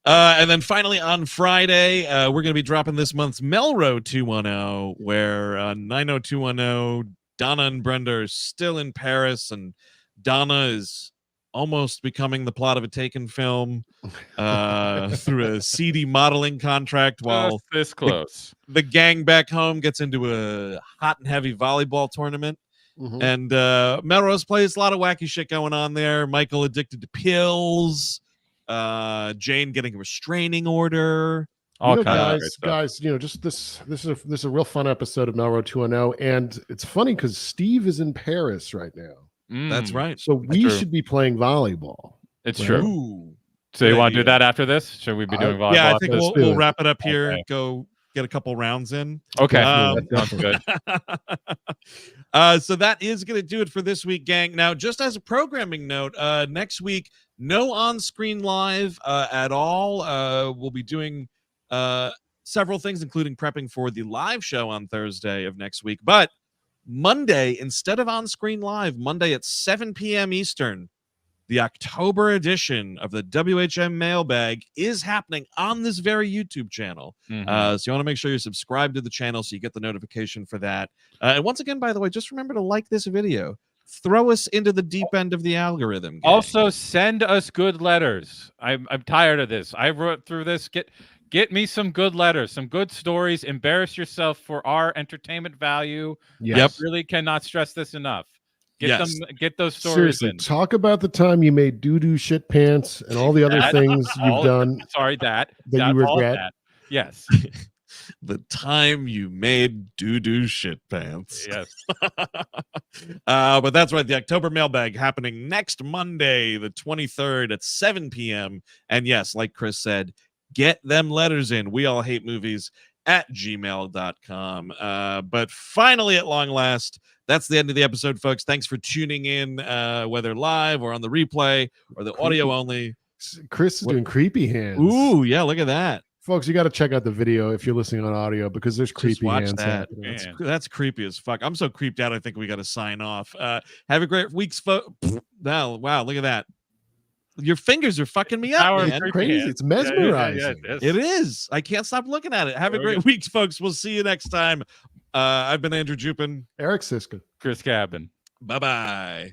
Speaker 1: And then finally on Friday, we're going to be dropping this month's Melrose 210, where 90210, Donna and Brenda are still in Paris, and Donna is almost becoming the plot of a Taken film through a seedy modeling contract, while
Speaker 3: this close.
Speaker 1: The gang back home gets into a hot and heavy volleyball tournament. And Melrose plays a lot of wacky shit going on there. Michael addicted to pills. Jane getting a restraining order.
Speaker 3: All kinds of
Speaker 2: guys. Just this is a real fun episode of Melrose 210, and it's funny because Steve is in Paris right now.
Speaker 1: That's right.
Speaker 2: So we should be playing volleyball.
Speaker 3: It's
Speaker 2: right?
Speaker 3: true.
Speaker 1: Ooh.
Speaker 3: So you want to do that after this? Should we be doing volleyball?
Speaker 1: Yeah, I think we'll wrap it up here.
Speaker 3: Okay.
Speaker 1: Go get a couple rounds in.
Speaker 3: Okay, that sounds good.
Speaker 1: So that is going to do it for this week, gang. Now, just as a programming note, next week, no on-screen live at all. We'll be doing several things, including prepping for the live show on Thursday of next week. But Monday, instead of on-screen live, Monday at 7 p.m. Eastern, the October edition of the WHM Mailbag is happening on this very YouTube channel. So you want to make sure you're subscribed to the channel so you get the notification for that. And once again, by the way, just remember to like this video. Throw us into the deep end of the algorithm, gang.
Speaker 3: Also, send us good letters. I'm tired of this. I wrote through this. Get me some good letters, some good stories. Embarrass yourself for our entertainment value.
Speaker 2: Yep.
Speaker 3: I really cannot stress this enough. Get those stories
Speaker 2: Seriously,
Speaker 3: in.
Speaker 2: talk about the time you made doo-doo shit pants and all the other things you've done.
Speaker 3: Sorry, that
Speaker 2: you regret.
Speaker 3: Yes.
Speaker 1: The time you made doo-doo shit pants.
Speaker 3: Yes.
Speaker 1: But that's right. The October Mailbag happening next Monday, the 23rd at 7 p.m. And yes, like Chris said, get them letters in. We all hate movies at gmail.com. But finally, at long last, that's the end of the episode, folks. Thanks for tuning in, whether live or on the replay or the audio only.
Speaker 2: Chris is doing creepy hands.
Speaker 1: Ooh, yeah, look at that.
Speaker 2: Folks, you got to check out the video if you're listening on audio because there's
Speaker 1: Just
Speaker 2: creepy
Speaker 1: watch
Speaker 2: hands
Speaker 1: that.
Speaker 2: happening.
Speaker 1: That's creepy as fuck. I'm so creeped out. I think we got to sign off. Have a great week's Wow, look at that. Your fingers are fucking me up, man.
Speaker 2: It's crazy. It's mesmerizing.
Speaker 1: It is. I can't stop looking at it. Have a great week, folks. We'll see you next time. I've been Andrew Jupin.
Speaker 2: Eric Siska.
Speaker 3: Chris Cabin.
Speaker 1: Bye-bye.